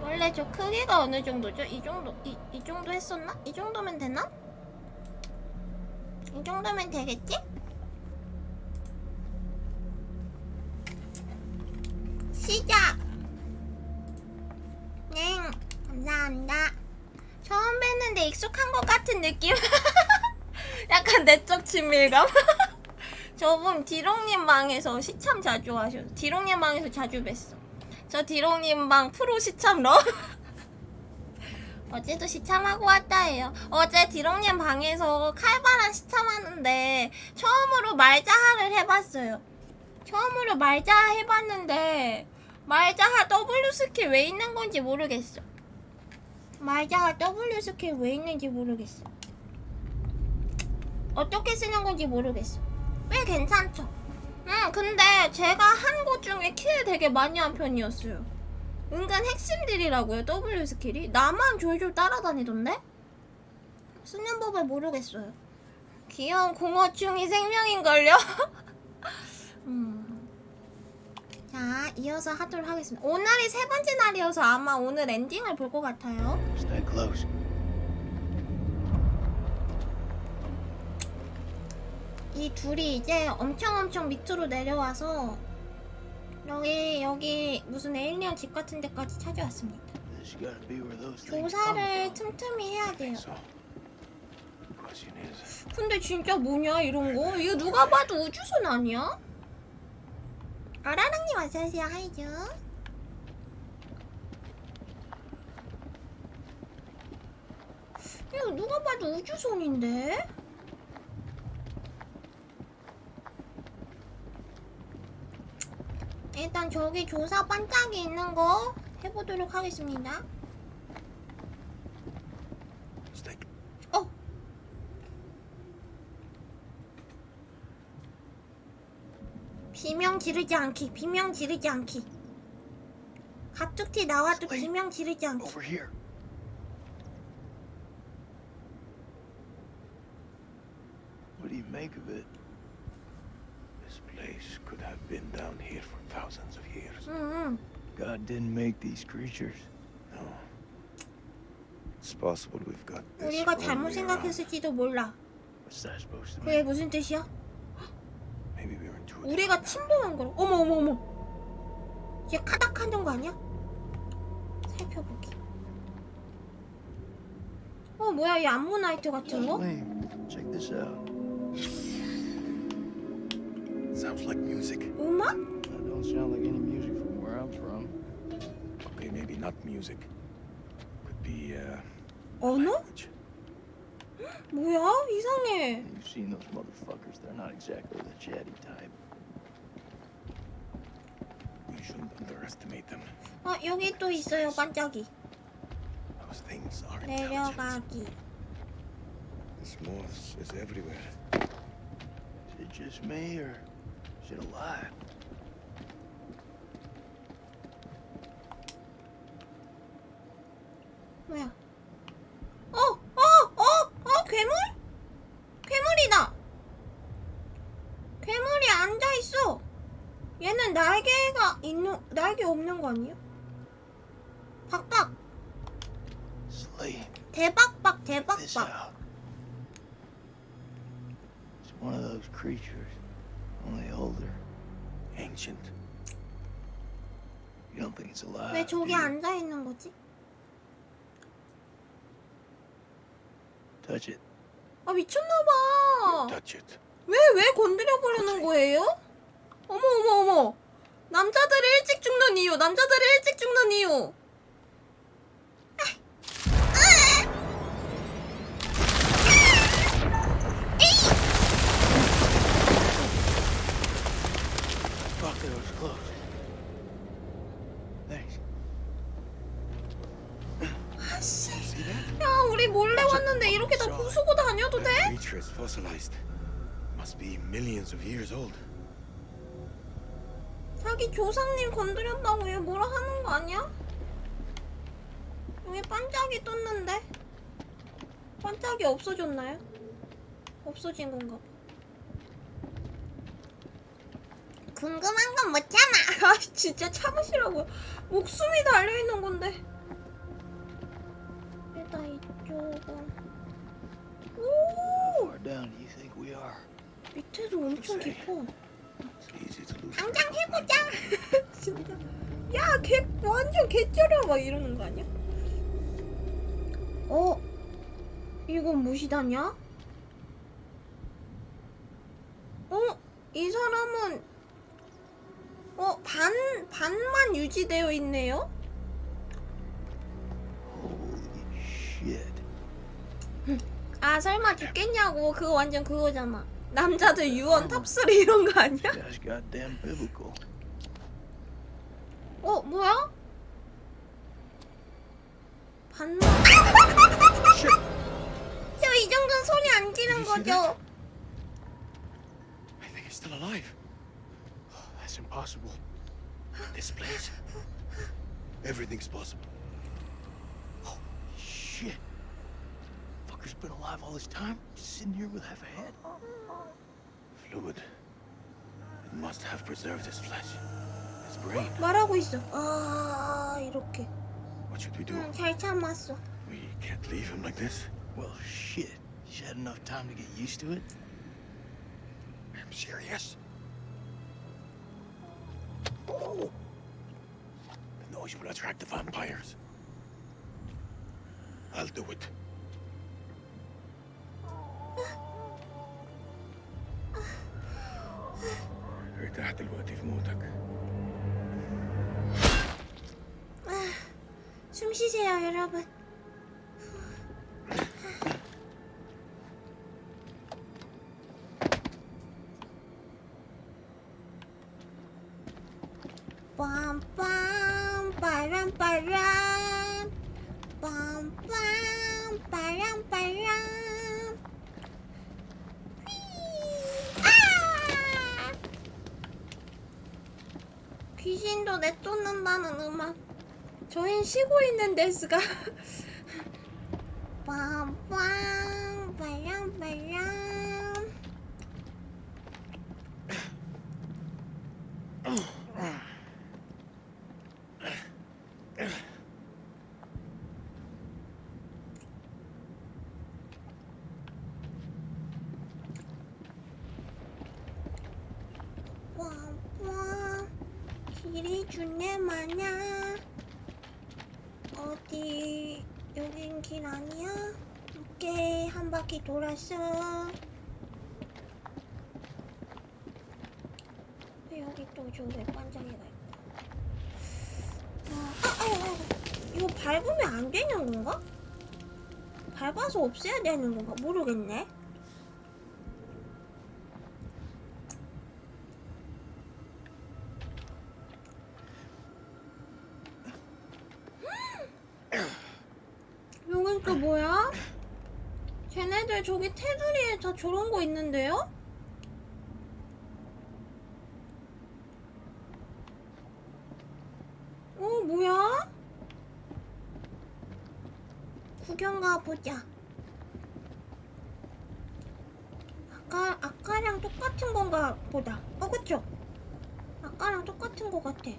원래 저 크기가 어느 정도죠? 이 정도 했었나? 이 정도면 되나? 이 정도면 되겠지? 시작! 네, 감사합니다. 처음 뵀는데 익숙한 것 같은 느낌? 약간 내적 친밀감? 저분 디롱님 방에서 시참 자주 하셔. 디롱님 방에서 자주 뵀어. 저 디롱님 방 프로 시참러. 어제도 시참하고 왔다 해요. 어제 디롱님 방에서 칼바람 시참하는데 처음으로 말자하를 해봤어요. 처음으로 말자하 해봤는데 말자하 W 스킬 왜 있는 건지 모르겠어. 말자하 W 스킬 왜 있는지 모르겠어. 어떻게 쓰는 건지 모르겠어. 꽤 괜찮죠? 근데 제가 한 것 중에 킬 되게 많이 한 편이었어요. 은근 핵심들이라고요, W 스킬이. 나만 졸졸 따라다니던데? 쓰는 법을 모르겠어요. 귀여운 공어충이 생명인걸요? 자, 이어서 하도록 하겠습니다. 오늘이 세 번째 날이어서 아마 오늘 엔딩을 볼 것 같아요. Stay close. 이 둘이 이제 엄청 밑으로 내려와서 여기 무슨 에일리언 집 같은 데까지 찾아왔습니다. This gotta be where those things 조사를 come 틈틈이 해야 돼요. from. The question is, 근데 진짜 뭐냐 이런 거? 이거 누가 봐도 우주선 아니야? 아라랑님 어서오세요. 하이죠. 이거 누가 봐도 우주선인데? 일단 저기 조사 반짝이 있는 거 해보도록 하겠습니다. stay. 비명 지르지 않기. 비명 지르지 않기. 갑툭튀 나와도 비명 지르지 않기. Over here. What do you make of it? This place could have been down here for thousands of years. God didn't make these creatures. No. It's possible we've got this 우리가 wrong 잘못 way around. 생각했을지도 몰라. What's that supposed to 그게 mean? 무슨 뜻이야? Maybe we were too. 우리가 침범한 거라. 어머. 얘 카닥하는 거 아니야? 살펴보기. 뭐야 이 암모나이트 같은 거? Wait, check this out. Sounds like music. 음악? That don't sound like any music from where I'm from. Okay, maybe not music. Could be 언어? language. 뭐야? 이상해. You've seen those motherfuckers. They're not exactly the chatty type. We shouldn't underestimate them. 여기 또 있어요 반짝이. Those things are intelligent. 내려가기. This moth is everywhere. Is it just me or is it alive? 뭐야? 괴물? 괴물이다. 괴물이 앉아 있어. 얘는 날개 없는 거 아니야? 박박. Slave. 대박박 This 대박박. out. It's one of those creatures, only older, ancient. You don't think it's alive? 왜 저기 do you? 앉아 있는 거지? Touch it. 미쳤나봐. Touch it. 왜 건드려 버리는 거예요? 어머. 남자들이 일찍 죽는 이유. Fuck, that was close. Thanks. 아씨. See that? 야, 우리 몰래 왔는데 이렇게 다 부수고 다녀도 돼? That creature is fossilized. Must be millions of years old. 자기 조상님 건드렸다고 얘 뭐라 하는 거 아니야? 여기 반짝이 떴는데? 반짝이 없어졌나요? 없어진 건가 봐. 궁금한 건 못 참아. 아 진짜 참으시라고요. 목숨이 달려있는 건데. 일단 이쪽은 오! Far down do you think we are? 밑에도 엄청 깊어. It's easy to lose. 당장 해보자. 진짜. 야, 개 완전 개쩔어 막 이러는 거 아니야? 이건 무엇이다냐? 이 사람은 반만 유지되어 있네요? Holy shit. 아 설마 죽겠냐고. 그거 완전 그거잖아. 남자들 유언 탑3 이런 거 아니야? That's goddamn biblical. 뭐야? 반만. 저 이 정도는 소리 안 지른 거죠? I think he's still alive. That's impossible. This place. Everything's possible. Oh, shit. Fucker's been alive all this time? Just sitting here with half a head? Fluid. It must have preserved his flesh. His brain. 말하고 있어. 이렇게. What should we do? 잘 참았어. We can't leave him like this. Well, shit. You had enough time to get used to it? I'm serious. Oh! The noise will attract the vampires. I'll do it. ارتحت دلوقتي في موتك. 숨 쉬세요, 여러분. 빰빰 빠람빠람 빰빰 빠람빠람. 귀신도 내쫓는다는 음악. 저흰 쉬고 있는 데스가. 빰빰 빠람빠람. 길이 준내 마냐. 어디 여긴 길 아니야? 오케이, 한 바퀴 돌았어. 여기 또 저기 반짝이가 있고. 이거 밟으면 안 되는 건가? 밟아서 없애야 되는 건가? 모르겠네. 여긴 또 뭐야? 쟤네들 저기 테두리에 다 저런 거 있는데요? 뭐야? 구경 가보자. 아까랑 똑같은 건가 보다. 그쵸? 아까랑 똑같은 거 같아.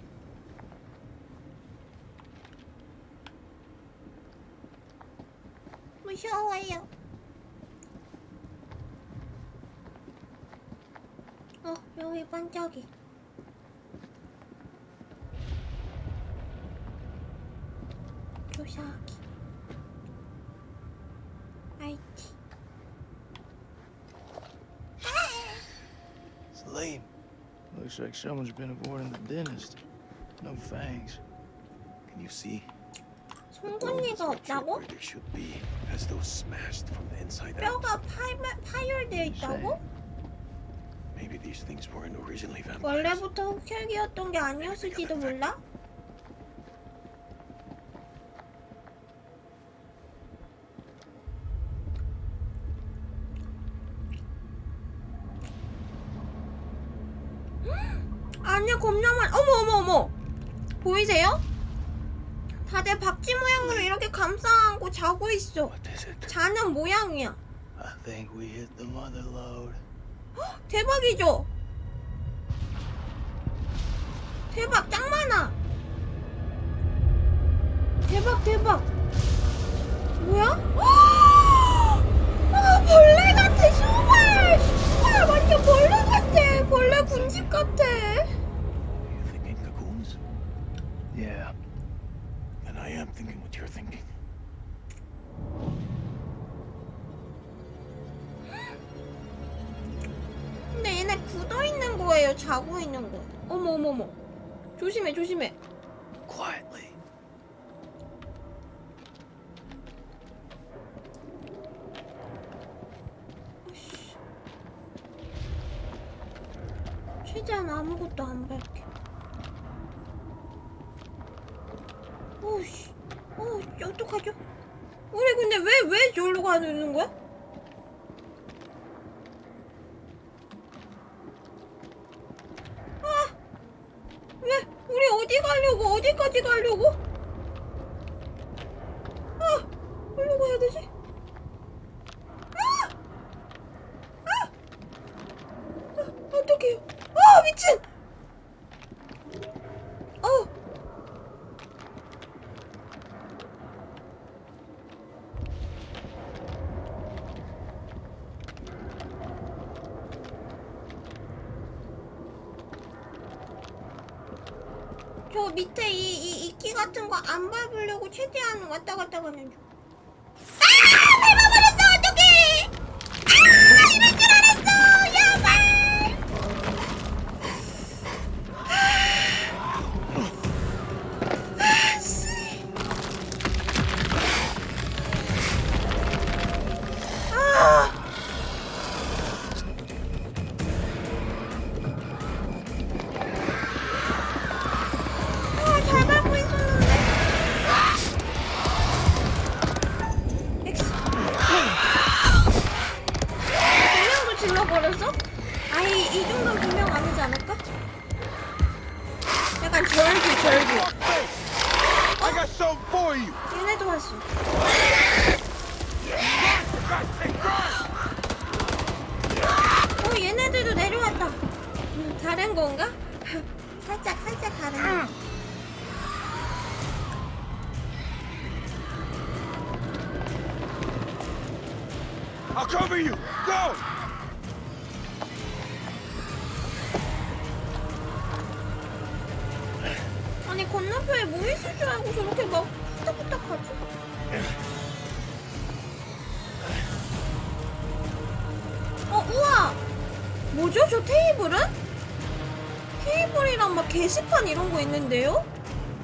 무서워요. 여기 반짝이. 조사하기. IT. It's lame. Looks like someone's been avoiding the dentist. No fangs. Can you see? 송곳니가 없다고? Where there should be, as though smashed from the inside out. 뼈가 파열되어 있다고? Maybe these things weren't originally vampires. 원래부터 흑혈기였던 게 아니었을지도 몰라? 아니야, 겁나만. 어머. 보이세요? 다들 박쥐 모양으로 이렇게 감싸고 자고 있어. What is it? 자는 모양이야. I think we hit the mother lode. 대박이죠? 대박 짱 많아. 대박. 뭐야? 아 벌레 같아. 슈발 완전 벌레 같아. 벌레 군집 같아. You thinking cocoons? Yeah. And I am thinking what you're thinking. 근데 얘네 굳어 있는 거예요? 자고 있는 거? 어머. 조심해. Quietly. 최대한 아무것도 안 밟게. 오씨, 어떡하죠? 우리 근데 왜 저기로 가는 거야? 아, 왜? 우리 어디 가려고? 어디까지 가려고? 아, 어디로 가야 되지? 어떡해요? 미친! 저 밑에 이 이끼 같은 거 안 밟으려고 최대한 왔다 갔다 가는 중. 밟아버렸어! 어떡해! 이럴 줄 알았어! 야발! 잘 밟고 있었는데. 엑스. 분명도 질러버렸어? 아이, 이 정도는 분명 아니지 않을까? 약간 절규. I got something for you. 얘네도 왔어. 얘네들도 내려왔다. 다른 건가? 살짝 다른 거. I'll cover you. Go. 아니 건너편에 뭐 있을 줄 알고 저렇게 막 후딱후딱하지? 우와! 뭐죠 저 테이블은? 테이블이랑 막 게시판 이런 거 있는데요?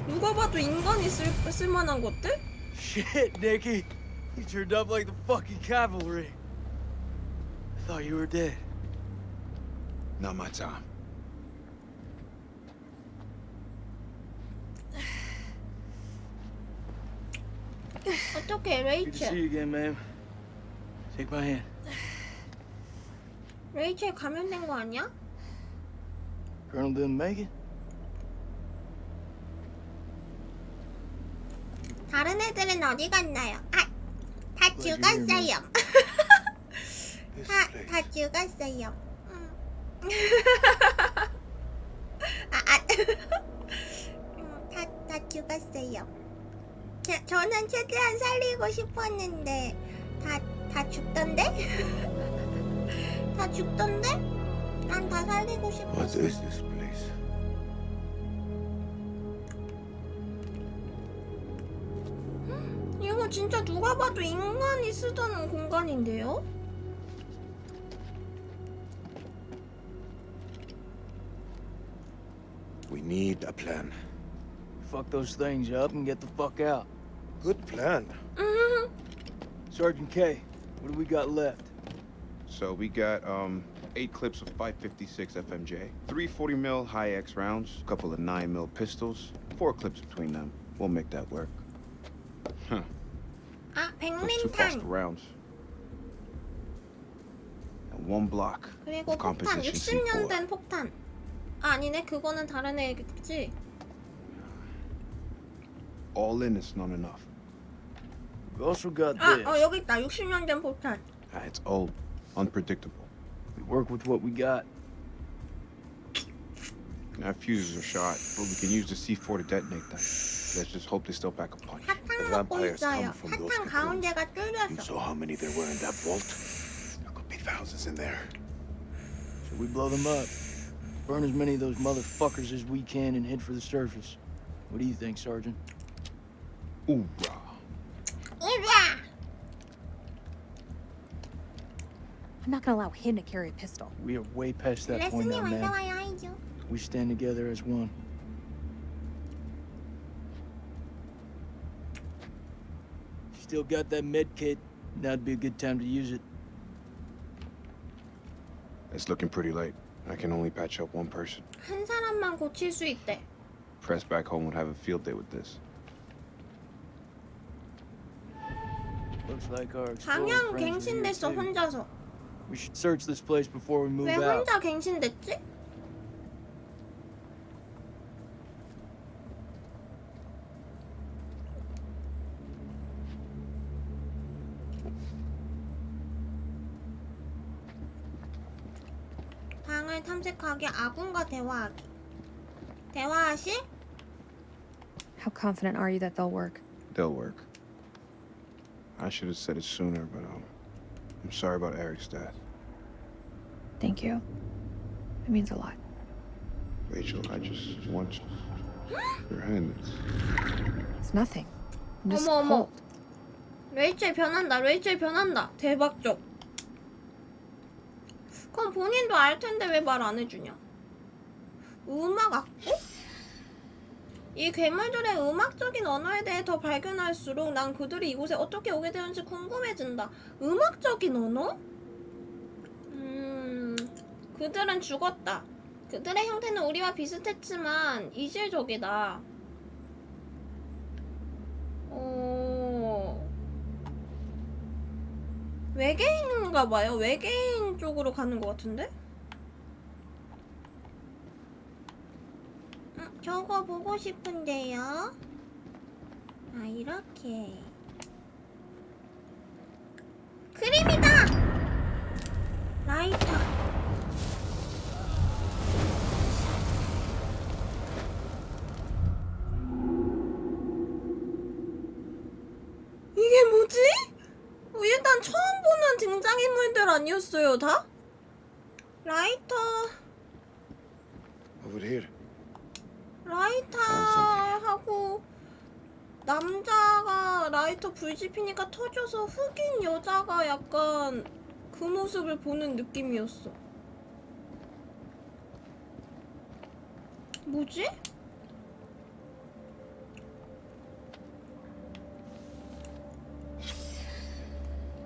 누가 봐도 인간이 쓸만한 것들? Shit, Nikki. You turned up like the fucking cavalry. I thought you were dead. Not my time. 어떡해 Good to see 레이첼. you again, ma'am. Take my hand. 레이첼 감염된 거 아니야? Colonel didn't make it? 다른 애들은 어디 갔나요? 다 죽었어요. 다 죽었어요. 다 죽었어요. 저는 최대한 살리고 싶었는데 다 죽던데? 다 죽던데? 난 다 살리고 What 싶었어. is this place? 이거 진짜 누가 봐도 인간이 쓰던 공간인데요? We need a plan. Fuck those things up and get the fuck out. Good plan. Sergeant K, what do we got left? So we got 8 clips of 556 FMJ, 3 40 high X rounds, a couple of 9mm pistols, 4 clips between them. We'll make that work. Huh. Plus 2 Foster 백린탄 rounds. And 1 block 그리고 of 폭탄 composition 60년 C4. 된 폭탄. 아니네 그거는 다른 애겠지. All in is not enough. We also got this. 여기 있다. 60년 된 폭탄. It's old, unpredictable. We work with what we got. Our fuses are shot, but we can use the C4 to detonate them. Let's just hope they still back a punch. 사탕 먹고 있어요. 사탕 가운데가 You 뚫렸어. saw how many there were in that vault? There could be thousands in there. Should we blow them up? Burn as many of those motherfuckers as we can and head for the surface. What do you think, Sergeant? Hoorah. 우와! I'm not gonna allow him to carry a pistol. We are way past that point 레슨이 now, man. 완성하여야죠. We stand together as one. Still got that med kit. Now'd be a good time to use it. It's looking pretty late. I can only patch up one person. 한 사람만 고칠 수 있대. Press back home would have a field day with this. Looks like our explorer 방향 friends are here 갱신됐어 too. 혼자서. We should search this place before we move 왜 out. 혼자 갱신됐지? 방을 탐색하기, 아군과 대화하기. 대화하실? How confident are you that they'll work? They'll work. I should have said it sooner, but I'm sorry about Eric's death. Thank you. It means a lot. Rachel, I just want your hand. It's nothing. I'm just 어머, 어머. cold. 레이첼 변한다. 레이첼 변한다. 대박적. 그럼 본인도 알 텐데 왜 말 안 해주냐? 음악 악보? 이 괴물들의 음악적인 언어에 대해 더 발견할수록 난 그들이 이곳에 어떻게 오게 되었는지 궁금해진다. 음악적인 언어? 그들은 죽었다. 그들의 형태는 우리와 비슷했지만 이질적이다. 외계인인가 봐요. 외계인 쪽으로 가는 것 같은데? 저거 보고 싶은데요. 아, 이렇게. 그림이다! 라이터. 이게 뭐지? 일단 처음 보는 등장인물들 아니었어요, 다? 라이터. Over here. 라이터하고 남자가 라이터 불 지피니까 터져서 흑인 여자가 약간 그 모습을 보는 느낌이었어. 뭐지?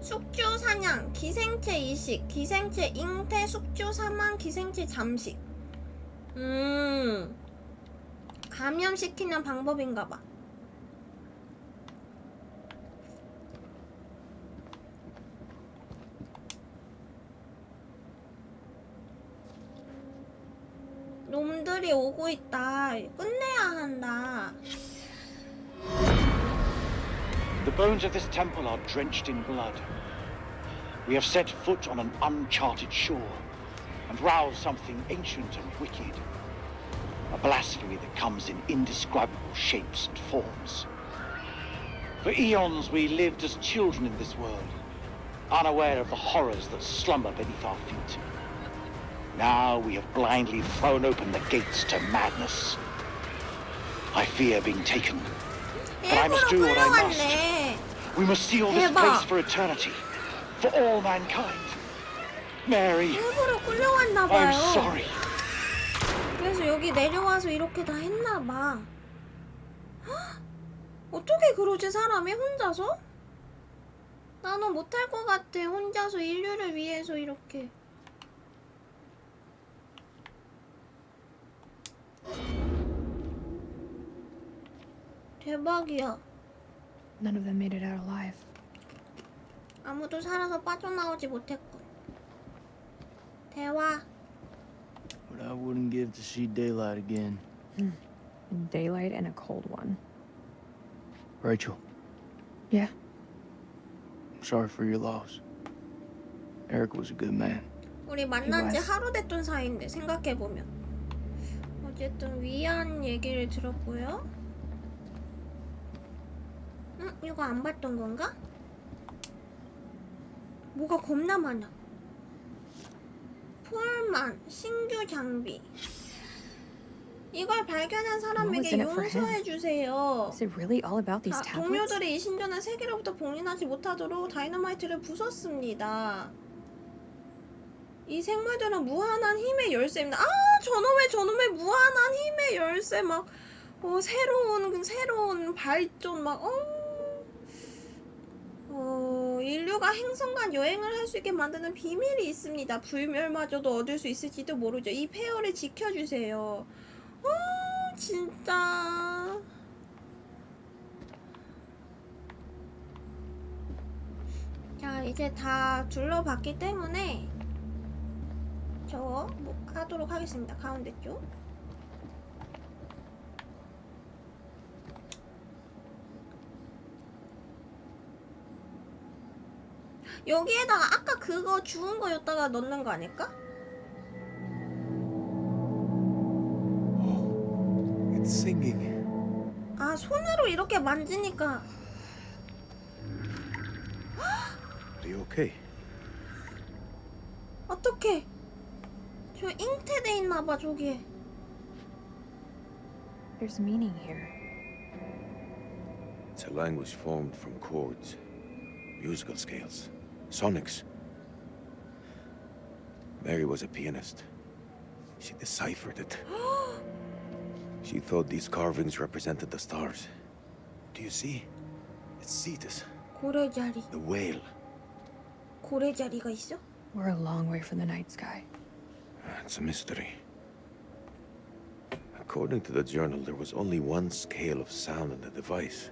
숙주 사냥, 기생체 이식, 기생체 잉태, 숙주 사망, 기생체 잠식. 감염시키는 방법인가봐. 놈들이 오고 있다. 끝내야 한다. The bones of this temple are drenched in blood. We have set foot on an uncharted shore and roused something ancient and wicked. A blasphemy that comes in indescribable shapes and forms. For eons we lived as children in this world, unaware of the horrors that slumber beneath our feet. Now we have blindly thrown open the gates to madness. I fear being taken, but I must do what I must. 끌려갔네. We must seal this 대박. place for eternity, for all mankind. Mary, 일부러 끌려갔나 I'm 봐요. sorry. 그래서 여기 내려와서 이렇게 다 했나 봐. 헉! 어떻게 그러지 사람이 혼자서? 나는 못할 것 같아. 혼자서 인류를 위해서 이렇게. 대박이야. None of them made it out alive. 아무도 살아서 빠져나오지 못했군. 대화. What I wouldn't give to see daylight again. Daylight and a cold one. Rachel, Yeah. I'm sorry for your loss. Eric was a good man. 우리 만난 지 was. 하루 됐던 사이인데 생각해보면. 어쨌든 위안 얘기를 들었고요. 이거 안 봤던 건가? 뭐가 겁나 많아. 폴만 신규 장비. 이걸 발견한 사람에게 용서해 주세요. Is it really all about these 자, tablets? 동료들이 이 신전의 세계로부터 봉인하지 못하도록 다이너마이트를 부쉈습니다. 이 생물들은 무한한 힘의 열쇠입니다. 아, 저놈의 무한한 힘의 열쇠 막 새로운 발전 막 인류가 행성 간 여행을 할 수 있게 만드는 비밀이 있습니다. 불멸마저도 얻을 수 있을지도 모르죠. 이 폐허를 지켜주세요. 진짜. 자, 이제 다 둘러봤기 때문에 저 하도록 하겠습니다. 가운데 쪽. 여기에다가 아까 그거 주운 거였다가 넣는 거 아닐까? It's singing. 아, 손으로 이렇게 만지니까. Are you okay? 어떡해. 저 잉태돼 있나봐 저기에. There's meaning here. It's a language formed from chords, musical scales, sonics. Mary was a pianist. She deciphered it. She thought these carvings represented the stars. Do you see? It's Cetus, 고래자리. the whale. 고래자리가 있어? We're a long way from the night sky. It's a mystery. According to the journal, there was only one scale of sound in the device.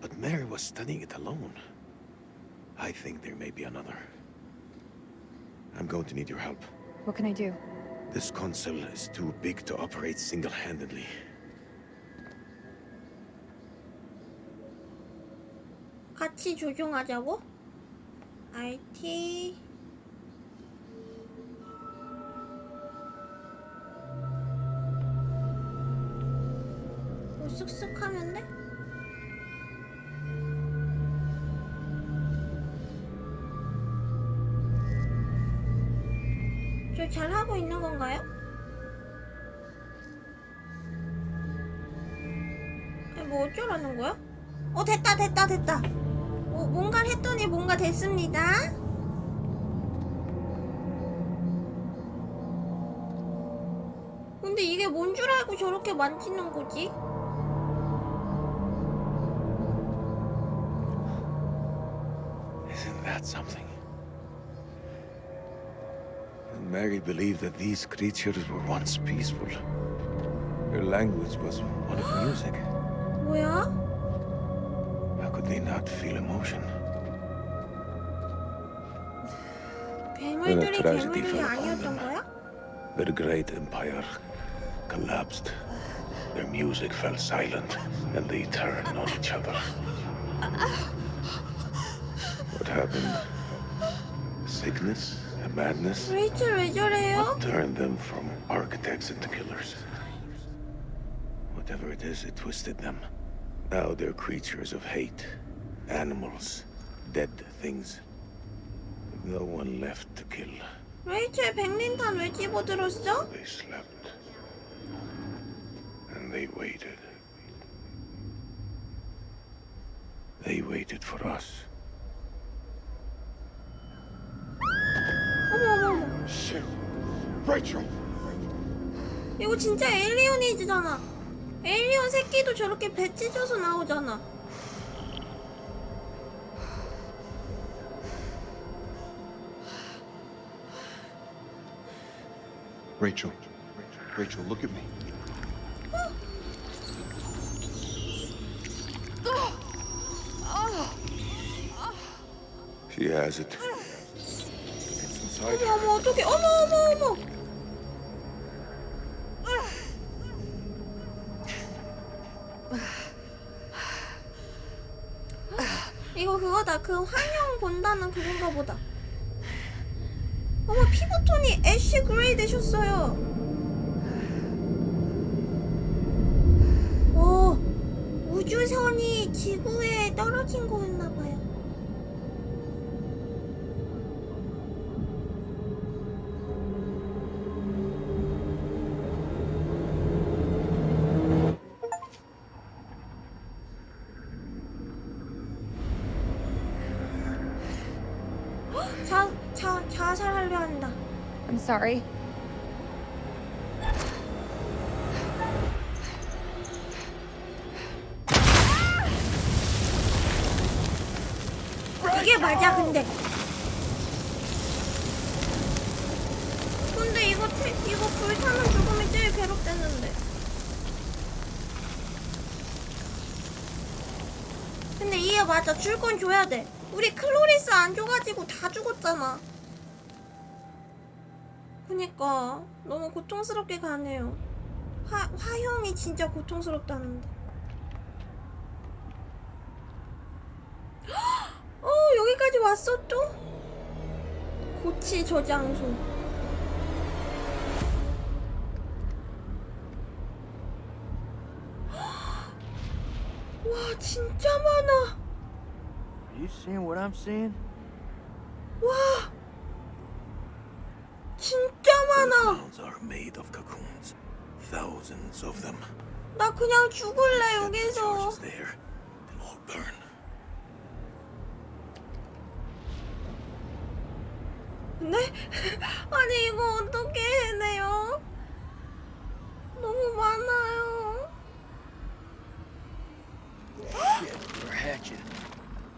But Mary was studying it alone. I think there may be another. I'm going to need your help. What can I do? This console is too big to operate single-handedly. 같이 조종하자고? RT 뭐 쓱쓱 하면 돼? 저 잘하고 있는 건가요? 아니, 뭐 어쩌라는 거야? 됐다. 뭔가를 했더니 뭔가 됐습니다. 근데 이게 뭔 줄 알고 저렇게 만지는 거지? Isn't that something? Mary believed that these creatures were once peaceful. Their language was one of music. 뭐야? How could they not feel emotion? 괴물들이 tragedy 괴물들이 fell upon 아니었던 them. 거야? Their great empire collapsed. Their music fell silent, and they turned on each other. What happened? Sickness? A madness? 레이첼 왜 저래요? What turned them from architects into killers? Whatever it is, it twisted them. Now they're creatures of hate. Animals. Dead things. With no one left to kill. 레이첼 백린탄 왜 집어들었어? They slept. And they waited. They waited for us. 어머. Shit. Rachel! 이거 진짜 에일리언이잖아. 에일리언 새끼도 저렇게 배 찢어서 나오잖아. Rachel. Rachel, look at me. She has it. It's inside her. 어머 어떡해. 어머. 이거 그거다. 그 환영 본다는 그건가 보다. 어머 피부톤이 애쉬 그레이 되셨어요. 우주선이 지구에 떨어진 거였나봐요. 자살하려 한다. I'm sorry. 이게 맞아. 근데 이거 불타는 죽음이 제일 괴롭댔는데. 근데 이게 맞아. 줄 건 줘야 돼. 우리 클로리스 안 줘가지고 다 죽었잖아. 그니까 너무 고통스럽게 가네요. 화형이 진짜 고통스럽다는데. 여기까지 왔어 또? 고치 저장소. 와 진짜 많아. Are you seeing what I'm seeing? 와 진짜 많아. Mounds are made of cocoons. Thousands of them. 나 그냥 죽을래 Set the 여기서. charges there. They'll all burn. 네? 아니 이거 어떻게 해내요? 너무 많아요. Shit, we're hatching.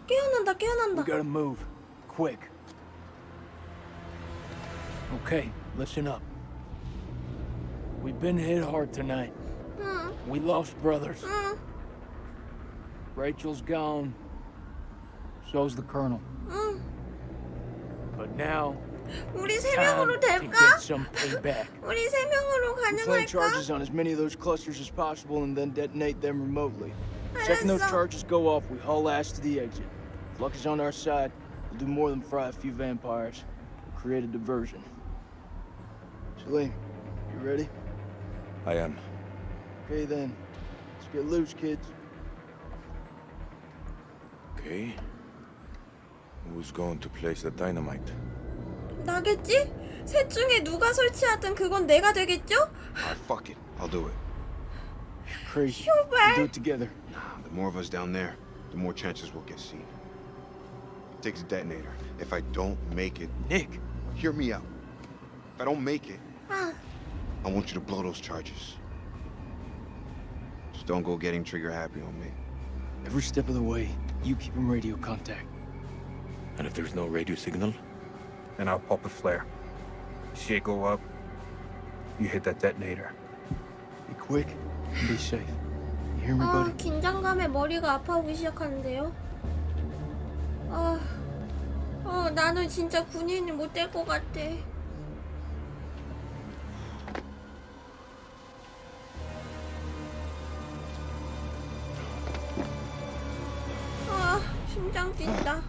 깨어난다 We 깨어난다. gotta move. Quick. Okay, listen up. We've been hit hard tonight. 응, We lost brothers. 응, Rachel's gone. So's the colonel. 응. But now, 우리 세 time 명으로 to 될까? get some payback. 우리 세 명으로 Plant 가능할까? charges on as many of those clusters as possible and then detonate them remotely. Second those 알았어. charges go off, we haul ass to the exit. If luck is on our side, we'll do more than fry a few vampires. We'll create a diversion. Salim, you ready? I am. Okay then. Let's get loose, kids. Okay. Who's going to place the dynamite? 나겠지? 셋 중에 누가 설치하든 그건 내가 되겠죠? Alright, fuck it. I'll do it. Crazy. Sure, We'll do it together. The more of us down there, the more chances we'll get seen. It takes a detonator. If I don't make it, Nick, hear me out. If I don't make it, 아, I want you to blow those charges. Just don't go getting trigger happy on me. every step of the way, you keep in radio contact. And if there's no radio signal? and I'll pop a flare. See it go up, you hit that detonator. Be quick and be safe. You hear me, buddy? 긴장감에 머리가 아파오기 시작하는데요. 나는 진짜 군인이 못 될 것 같아. 심장 뛴다.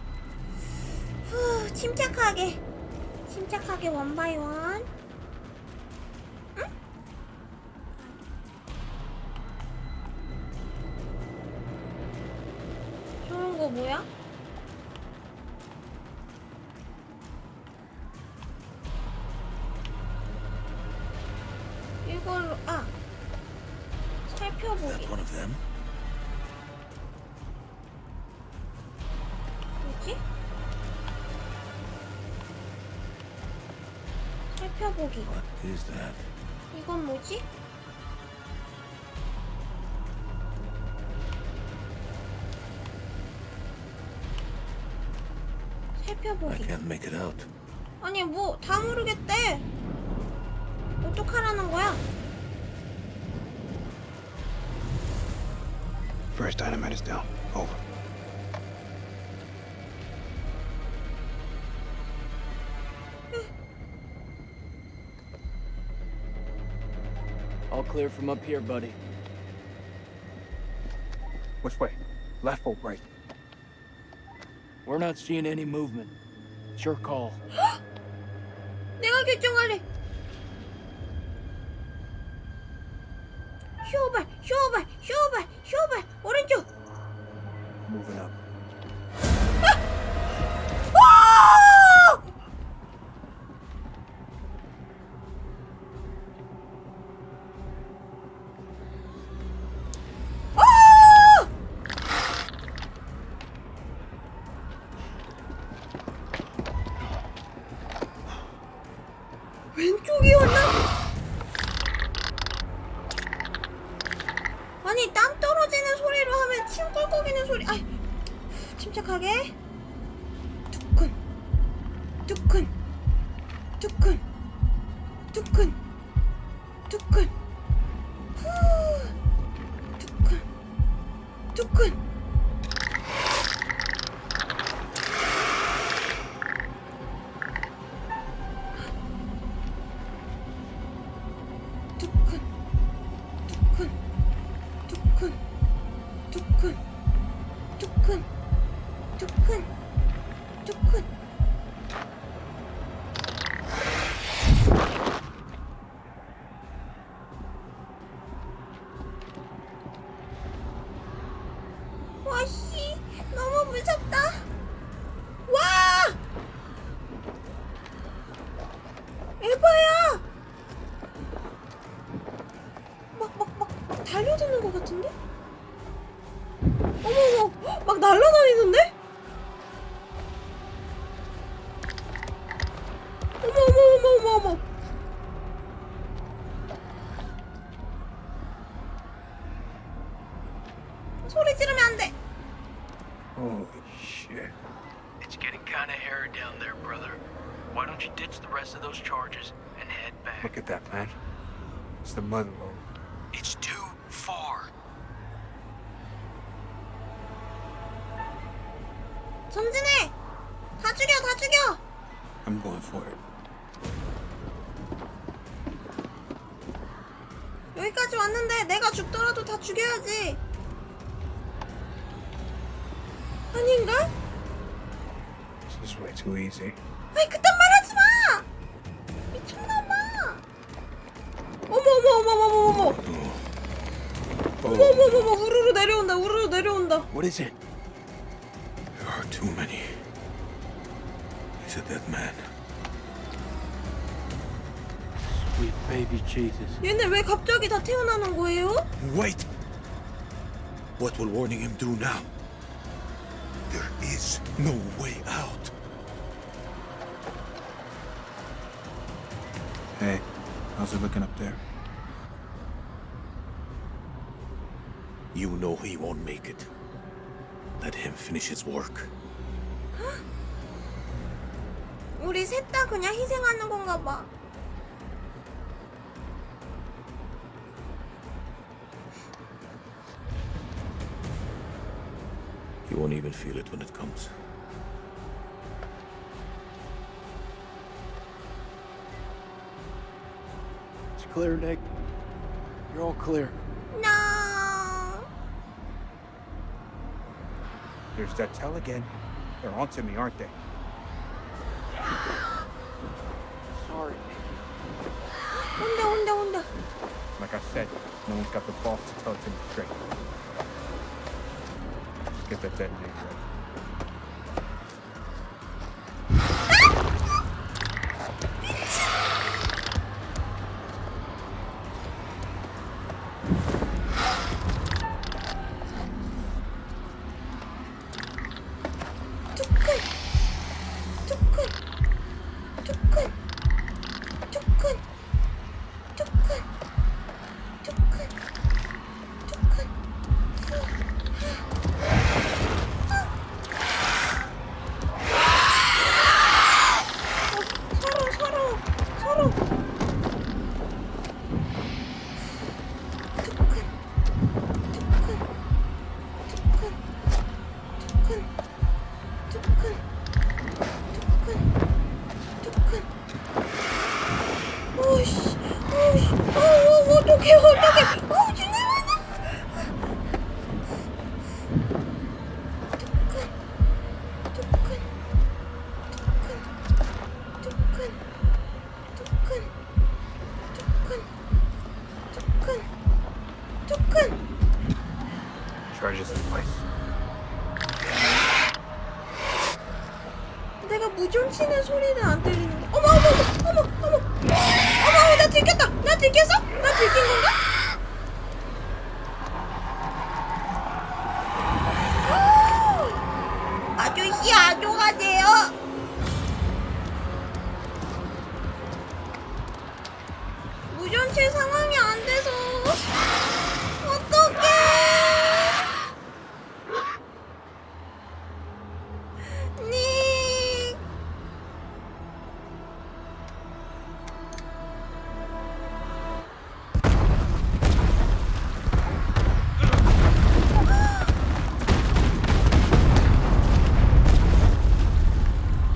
침착하게 원 바이 원. 응? 저런 거 뭐야? 이걸로 살펴보기. That one of them? 뭐지? 살펴보기. What is that? 이건 뭐지? I 살펴보기. can't make it out. 아니 뭐 다 모르겠대. 어떡하라는 거야? First dynamite is down. Over. All clear from up here, buddy. Which way? Left or right? We're not seeing any movement. It's your call. 내가 결정할래. 쇼발 오른쪽. moving up. 왼쪽이었나? 아니 땀 떨어지는 소리로 하면 침 꿀꺽이는 소리. 아이, 침착하게. 두근 두근 두근 두근 두근 후 두근 두근 두근 두근 두근 두근 두근 두근 두근 와씨 너무 무섭다. 와 에바야. 막 달려드는 것 같은데? 어머머, 막 날아다니는데? 어머. 소리 지르면 안 돼. Holy shit. It's getting kind of hairy down there, brother. Why don't you ditch the rest of those charges and head back? Look at that, man. It's the mother lode. It's too far. 전진해. 다 죽여. I'm going for it. 여기까지 왔는데 내가 죽더라도 다 죽여야지. 아닌가? This is way too easy. 아이 그딴 말하지 마. 미쳤나봐. 어머. 어머 우르르 내려온다. What is it? There are too many. He's a dead man. Sweet baby Jesus. 얘네 왜 갑자기 다 태어나는 거예요? Wait! What will warning him do now? There is no way out. Hey, how's it looking up there? You know he won't make it. Let him finish his work. 우리 셋 다 그냥 희생하는 건가 봐. He won't even feel it when it comes. It's clear, Nick. You're all clear. No. There's that tell again. They're onto me, aren't they? Sorry. 온다. Like I said, no one's got the balls to tell it to me straight. Just get that detonator ready. 두근. 치는 소리는 안 들리는 거. 어머 어머 어머 어머 어머 나 들켰다. 나 들켰어? 나 들킨 건가? 아저씨 안녕하세요. 무전체 상황이 안 돼서 어떡해. 닉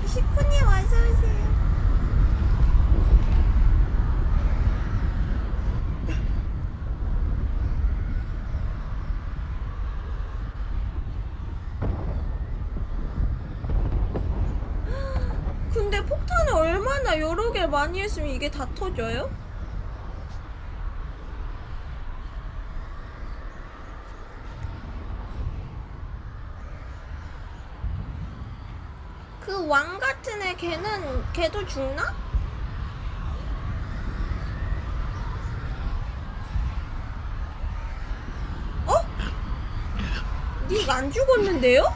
시쿠님 어서오세요. 근데 폭탄을 얼마나 여러 개 많이 했으면 이게 다 터져요? 그 왕 같은 애 걔도 죽나? 어? 닉 안 죽었는데요?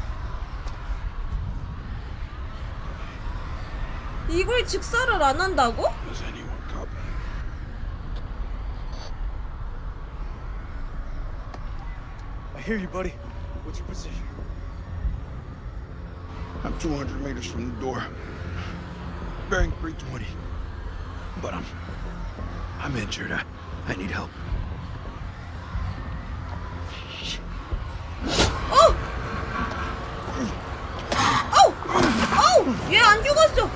이걸 직사를 안 한다고? Does anyone copy? I hear you, buddy. What's your position? I'm 200 meters from the door. Bearing 320. But I'm injured. I need help. 얘 안 죽었어.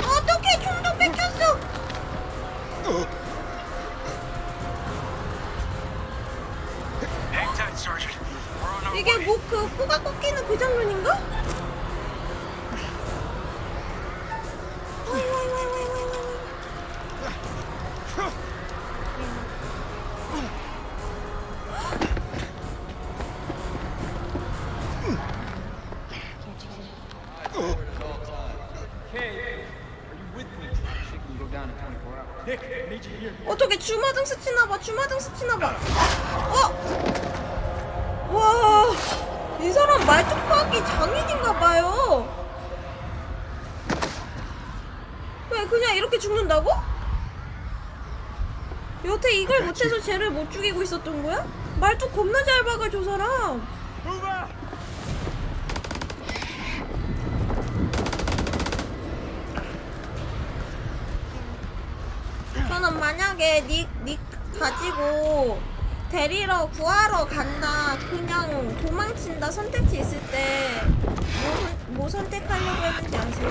어떡해, 총도 뺏겼어. Hang tight, Sergeant. We're on our 이게 way. 뭐 그 코가 꺾이는 그 장면인가? 와이, 와이, 와이, 와이, 와이, 와이. 어떻게 주마등 스치나봐. 주마등 스치나봐. 와, 이 사람 말뚝박이 장인인가봐요. 왜 그냥 이렇게 죽는다고? 여태 이걸 못해서 쟤를 못 죽이고 있었던 거야? 말뚝 겁나 잘 박아 저 사람. 저는 만약에 닉 가지고 데리러 구하러 간다, 그냥 도망친다 선택지 있을 때 뭐 선택하려고 했는지 아세요?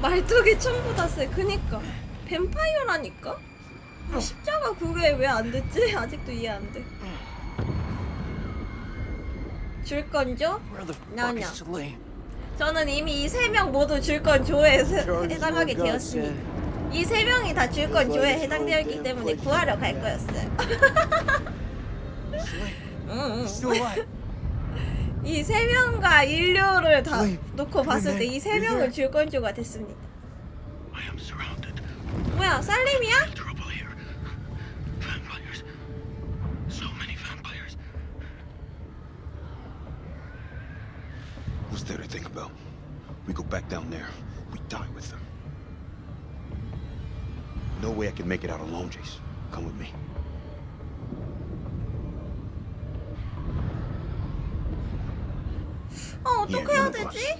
말뚝이 총보다 세. 그니까 뱀파이어라니까. 십자가 그게 왜 안 됐지? 아직도 이해 안 돼. 줄 건죠? Where the fuck No, no. is Salim? 저는 이미 이 세 명 모두 줄 건 조에 해당하게 되었으니 이 세 명이 다 줄 건 조에 해당되었기 때문에 구하러 갈 거였어요. Still alive. 이 세 명과 인류를 다 놓고 봤을 때 이 세 명을 줄 건 조가 됐습니다. I am surrounded. 뭐야, 살림이야? Trouble here. Vampires. So many vampires. What's there to think about? We go back down there. We die with them. No way I can make it out alone, Jace. Come with me. 어떻게 해야 되지?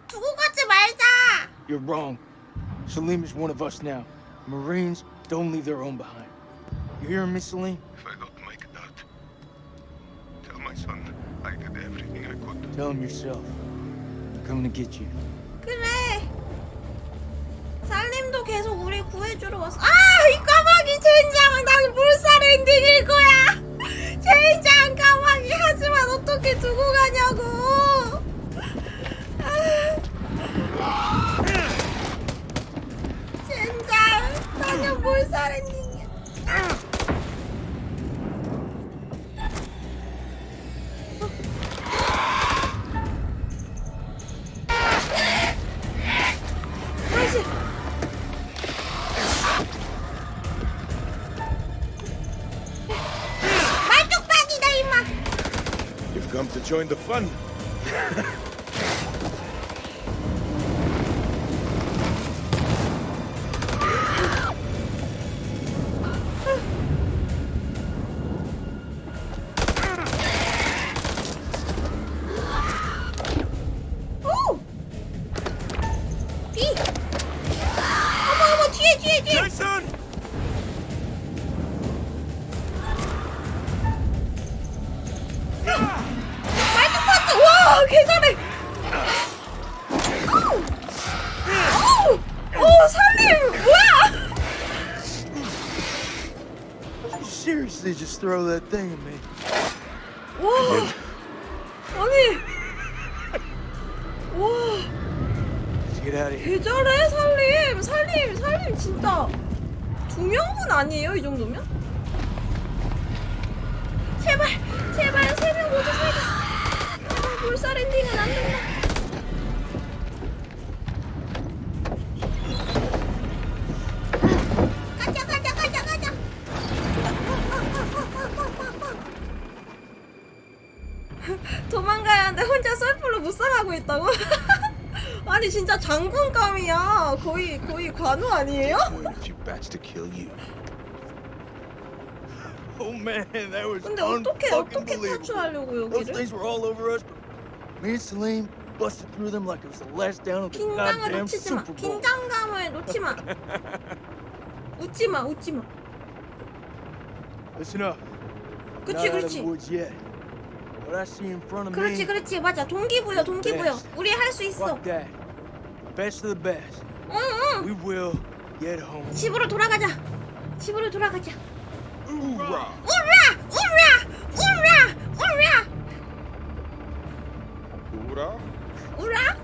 두고 가지 말자. You're wrong. Salim is one of us now. Marines don't leave their own behind. You hear me, Salim? If I don't make it out, tell my son I did everything I could. Tell him yourself. I'm coming to get you. 그래. 살림도 계속 우리 구해주러 왔어. 이 까마귀 젠장. 난 몰살 엔딩일 거야. 젠장 까마귀. 하지만 어떡해. 어떻게 두고 가냐고. 젠장 나는 몰살했니. 다시. 말뚝박이다 임마. You've come to join the fun. 오! 비! 어머 어머 뒤에 뒤에 뒤에! Jason! 말뚝박이! 와 개잘해! 오 살림 뭐야? You seriously just throw that thing at me? 와 아니 와 Let's get out of here. 개잘해 살림 진짜 중형분 아니에요 이 정도면? 제발 3명 모두 살자. 몰살 엔딩은 안 된다. 가자. 도망가야 하는데 혼자 썰풀로 무쌍하고 있다고? 아니 진짜 장군감이야. 거의 관우 아니에요? Wait a few bats to kill you. Oh man, that was 근데 어떻게 unfucking-believable. 탈출하려고 Those 여기를? things were all over us, but me and Salim busted through them like it was the last down of the 긴장을 goddamn 놓치지 마. Super Bowl. 긴장감을 놓지 마. 웃지 마. Listen up. 그렇지, Not out of 그렇지. the woods yet. What I see in front of me. 그렇지 맞아. 동기부여. 우리 할 수 있어. Fuck that. Best of the best. 응. We will get home. 집으로 돌아가자. Hoorah! 우라.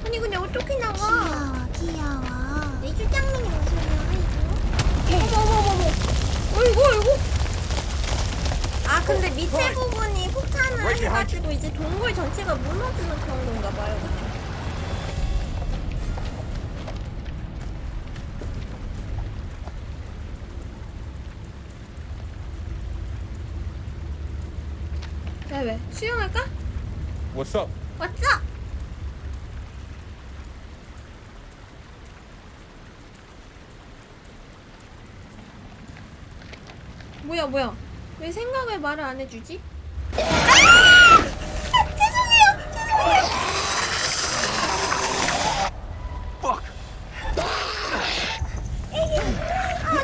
아니 근데 어떻게 나와? 귀여워. 이쥬짱의 목소리야. 어머. 어이구. 아 근데 밑에 부분이 폭탄을 해가지고 이제 동굴 전체가 무너지는 그런 건가 봐요. 그쵸? 왜? 수영할까? What's up? 왔어! 뭐야? 왜 생각을 말을 안 해주지? 죄송해요. Fuck.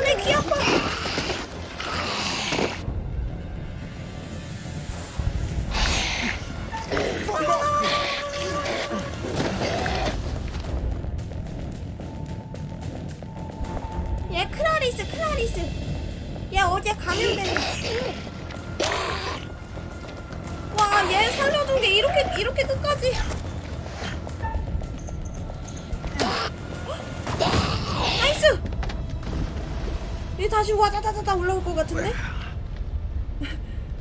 내 귀 아파. 얘 클라리스. 얘 어제 감염됐네. 와, 얘 살려준 게 이렇게 끝까지. 나이스. 얘 다시 와다다다다 올라올 것 같은데?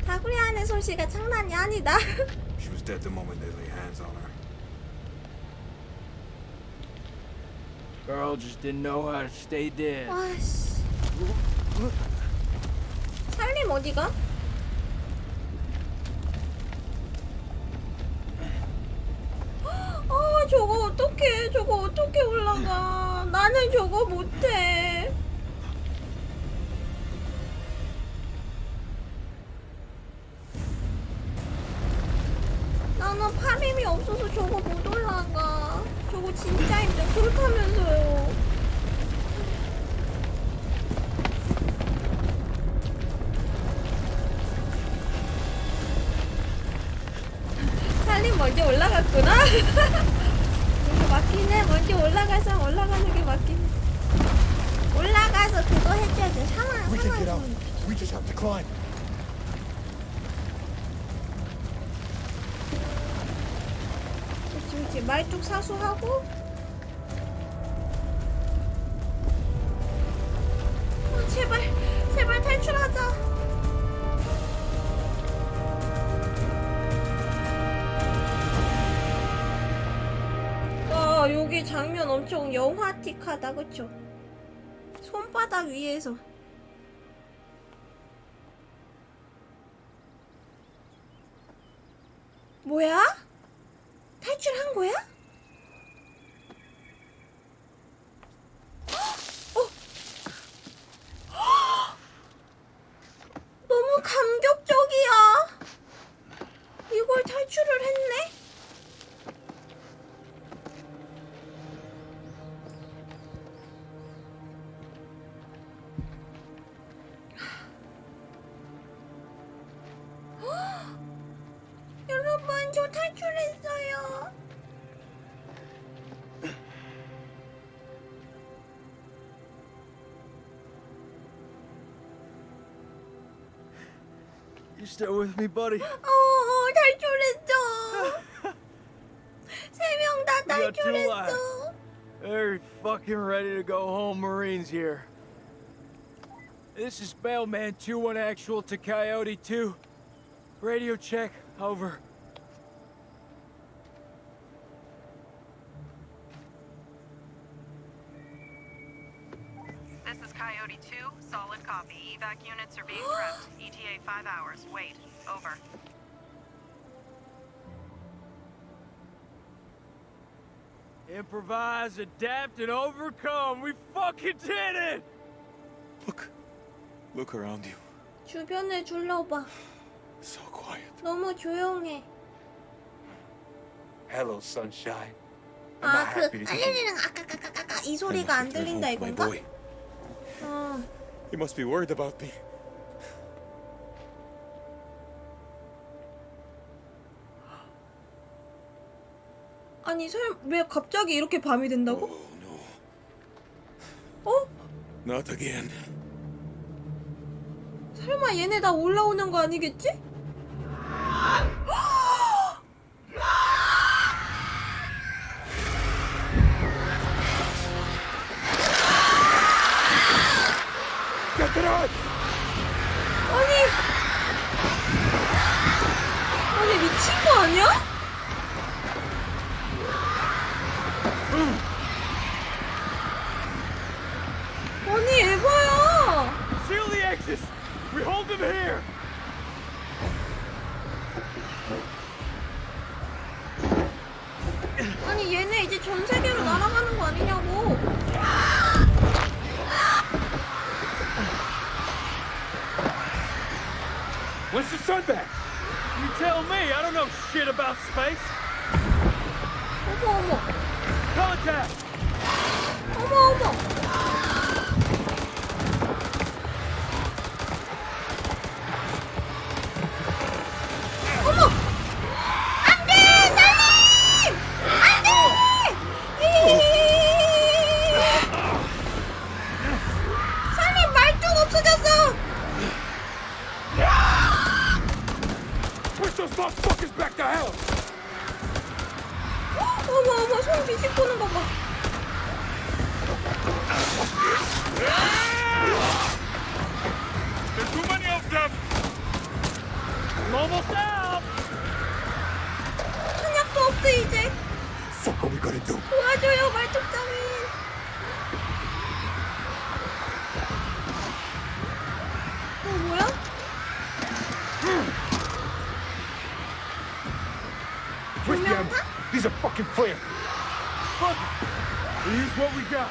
다구리 안의 솜씨가 장난이 아니다. She was dead the moment they lay hands on her. Girl just didn't know how to stay dead. 와씨. 살림 어디가? 저거 어떻게 올라가? 나는 저거 못해. 나는 팔 힘이 없어서 저거 못 올라가. 저거 진짜 힘들어. 그렇다면서요. 먼저 올라갔구나. 이거 맞긴 해. 먼저 올라가서 올라가는 게 맞긴 해. 올라가서 그거 해줘야 돼. 상황. We can get out. We just have to climb. 그렇지. 말뚝 사수하고. 제발 탈출하자. 와, 여기 장면 엄청 영화틱하다, 그쵸? 손바닥 위에서. 뭐야? 탈출한 거야? 너무 감격적이야. 이걸 탈출을 했네? 여러분, 저 탈출했어요. You still with me, buddy? 탈출했어. 3명 다 We got two 탈출했어. alive. Very fucking ready to go home, Marines here. This is Bellman 2-1 actual to Coyote 2. Radio check, over. This is Coyote 2, solid copy. Evac units are being prepped. ETA 5 hours. Wait. Over. Improvise, adapt, and overcome. We fucking did it! Look around you. 주변을 둘러봐. So quiet. 너무 조용해. Hello, sunshine. 아, 그 알리리랑 아까까까까까 이 소리가 안 들린다 이건가? 어. You must be worried about me. 아니, 왜 갑자기 이렇게 밤이 된다고? Oh no. 어? Not again. 설마 얘네 다 올라오는 거 아니겠지? Get it on! 아니 미친 거 아니야? 아니 에바야. Seal the exits! We hold them here! 아니 얘네 이제 전 세계로 날아가는 거 아니냐고. When's the sun back? You tell me, I don't know shit about space. 어머. Contact! 어머. 살림 말뚝 없어졌어. Push those motherfuckers back to hell! 어머 손 비집고는 거 봐. There's too many of them! I'm almost out! 한약도 없어 이제. Fuck are we gonna do? 도와줘요 말뚝장이. 뭐야? Quick, 분명 man. These are fucking flare. Fuck it! We'll use what we got.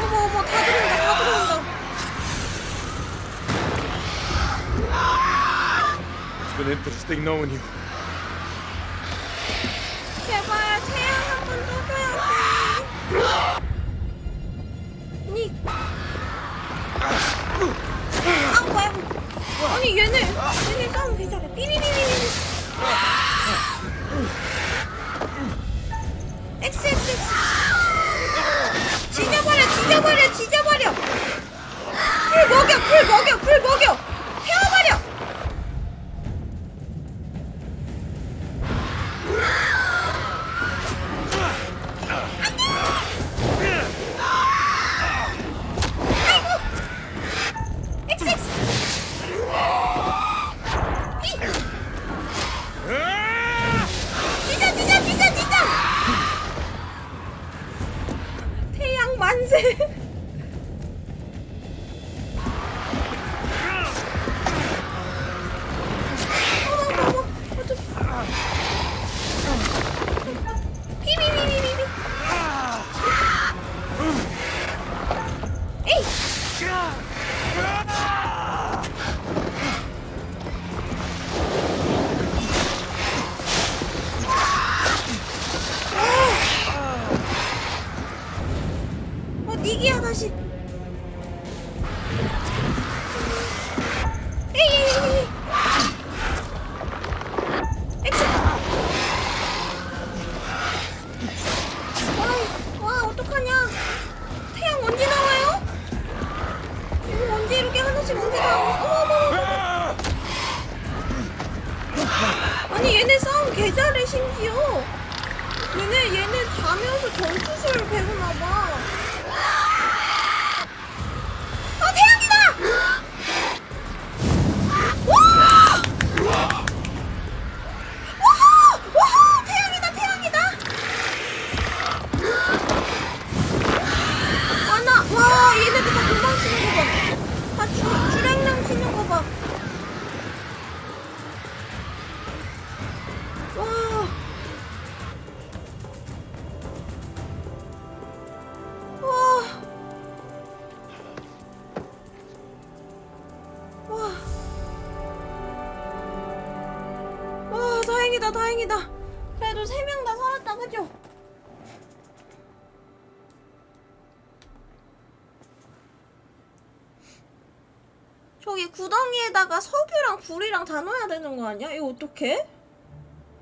어머 다 들어온다. It's been interesting knowing you. 제발 태양 한번 떠줘야지. 닉. 아니 얘네 싸움 괜찮아. 삐리리리리. XX. 지져버려. 불 먹여. 태워버려. 진짜. 태양 만세. 피비비비비비. 에이. 니기야 다시. 에이. 엑스. 와 어떡하냐. 태양 언제 나와요? 이거 언제 이렇게 하나씩 언제 나와? 어머. 아니 얘네 싸움 개 잘해 심지어. 얘네 자면서 전투술 배우나봐. 다행이다. 그래도 3명 다 살았다, 그죠? 저기 구덩이에다가 석유랑 불이랑 다 넣어야 되는 거 아니야? 이거 어떡해?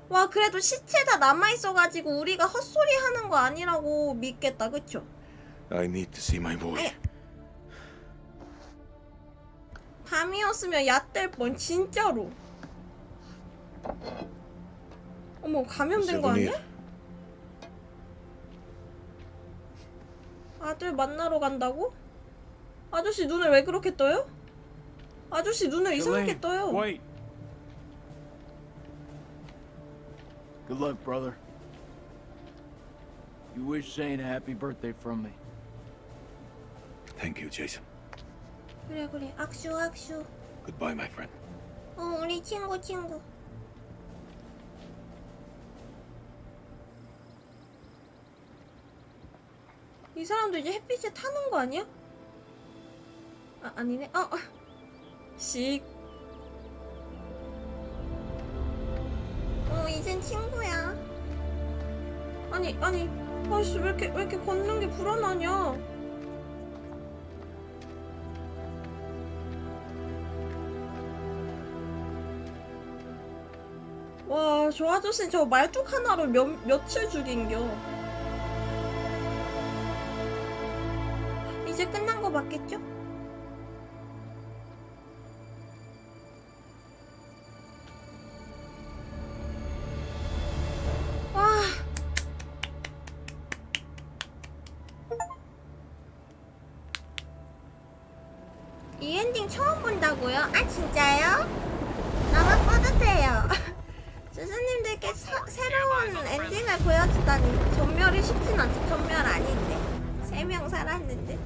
와, 그래도 시체 다 남아있어가지고 우리가 헛소리 하는 거 아니라고 믿겠다, 그쵸? I need to see my boy. 밤이었으면 얕될 뻔, 진짜로. 어머, 감염된 거 아니야? 아들 만나러 간다고? 아저씨 눈을 왜 그렇게 떠요? 아저씨 눈을 이상하게 떠요. Wait. Good luck, brother. You wish Zane a happy birthday from me. Thank you, Jason. 그래. 악수. Goodbye, my friend. 우리 친구. 이 사람도 이제 햇빛에 타는 거 아니야? 아니네. 씩. 이젠 친구야. 아니, 아씨 왜 이렇게 걷는 게 불안하냐? 와, 저 아저씨 저 말뚝 하나로 며칠 죽인겨. 이제 끝난 거 맞겠죠? 와. 이 엔딩 처음 본다고요? 아, 진짜요? 너무 뿌듯해요. 스승님들께 새로운 엔딩을 보여주다니. 전멸이 쉽진 않죠. 전멸 아닌데 3명 살았는데.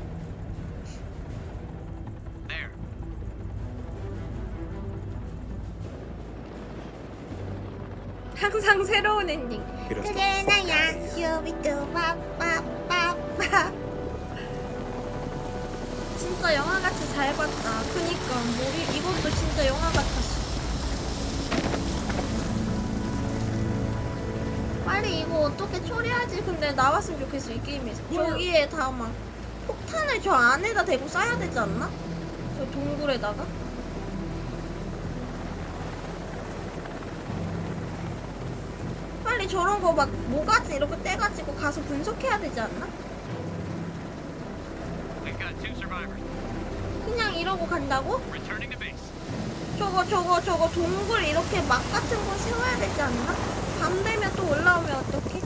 항상 새로운 엔딩. 그래 나야 슈비뚜바빠빠빠. 진짜 영화같이 잘 봤다. 그니까 이것도 진짜 영화 같았어. 빨리 이거 어떻게 처리하지? 근데 나왔으면 좋겠어, 이 게임에서. 저기에 다 막 폭탄을 저 안에다 대고 쏴야 되지 않나? 저 동굴에다가? 차라리 저런 거 막 모가지 이렇게 떼가지고 가서 분석해야 되지 않나? We've got 2 survivors. 그냥 이러고 간다고? Returning to base. 저거 동굴 이렇게 막 같은 거 세워야 되지 않나? 밤 되면 또 올라오면 어떡해?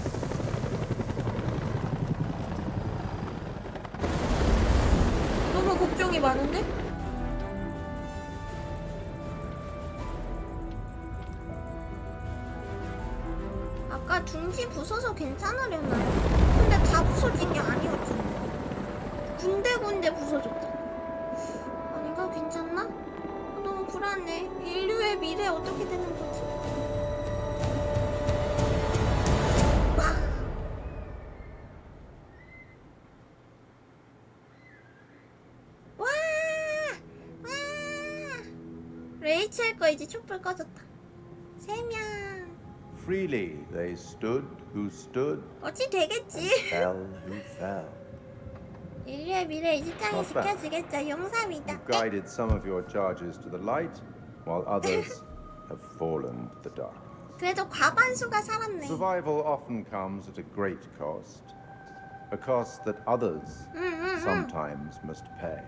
너무 걱정이 많은데? 아까 둥지 부숴서 괜찮으려나요? 근데 다 부서진 게 아니었잖아. 군데군데 부서졌잖아. 아닌가? 괜찮나? 너무 불안해. 인류의 미래 어떻게 되는 거지? 와! 와! 레이첼 거 이제 촛불 꺼졌다. 3명. Freely they stood who stood, 어찌 되겠지? fell who fell. 인류의 미래 이쥬짱이 지켜주겠죠. 용사입니다. You guided some of your charges to the light, while others have fallen to the dark. 그래도 과반수가 살았네. Survival often comes at a great cost, a cost that others sometimes must pay.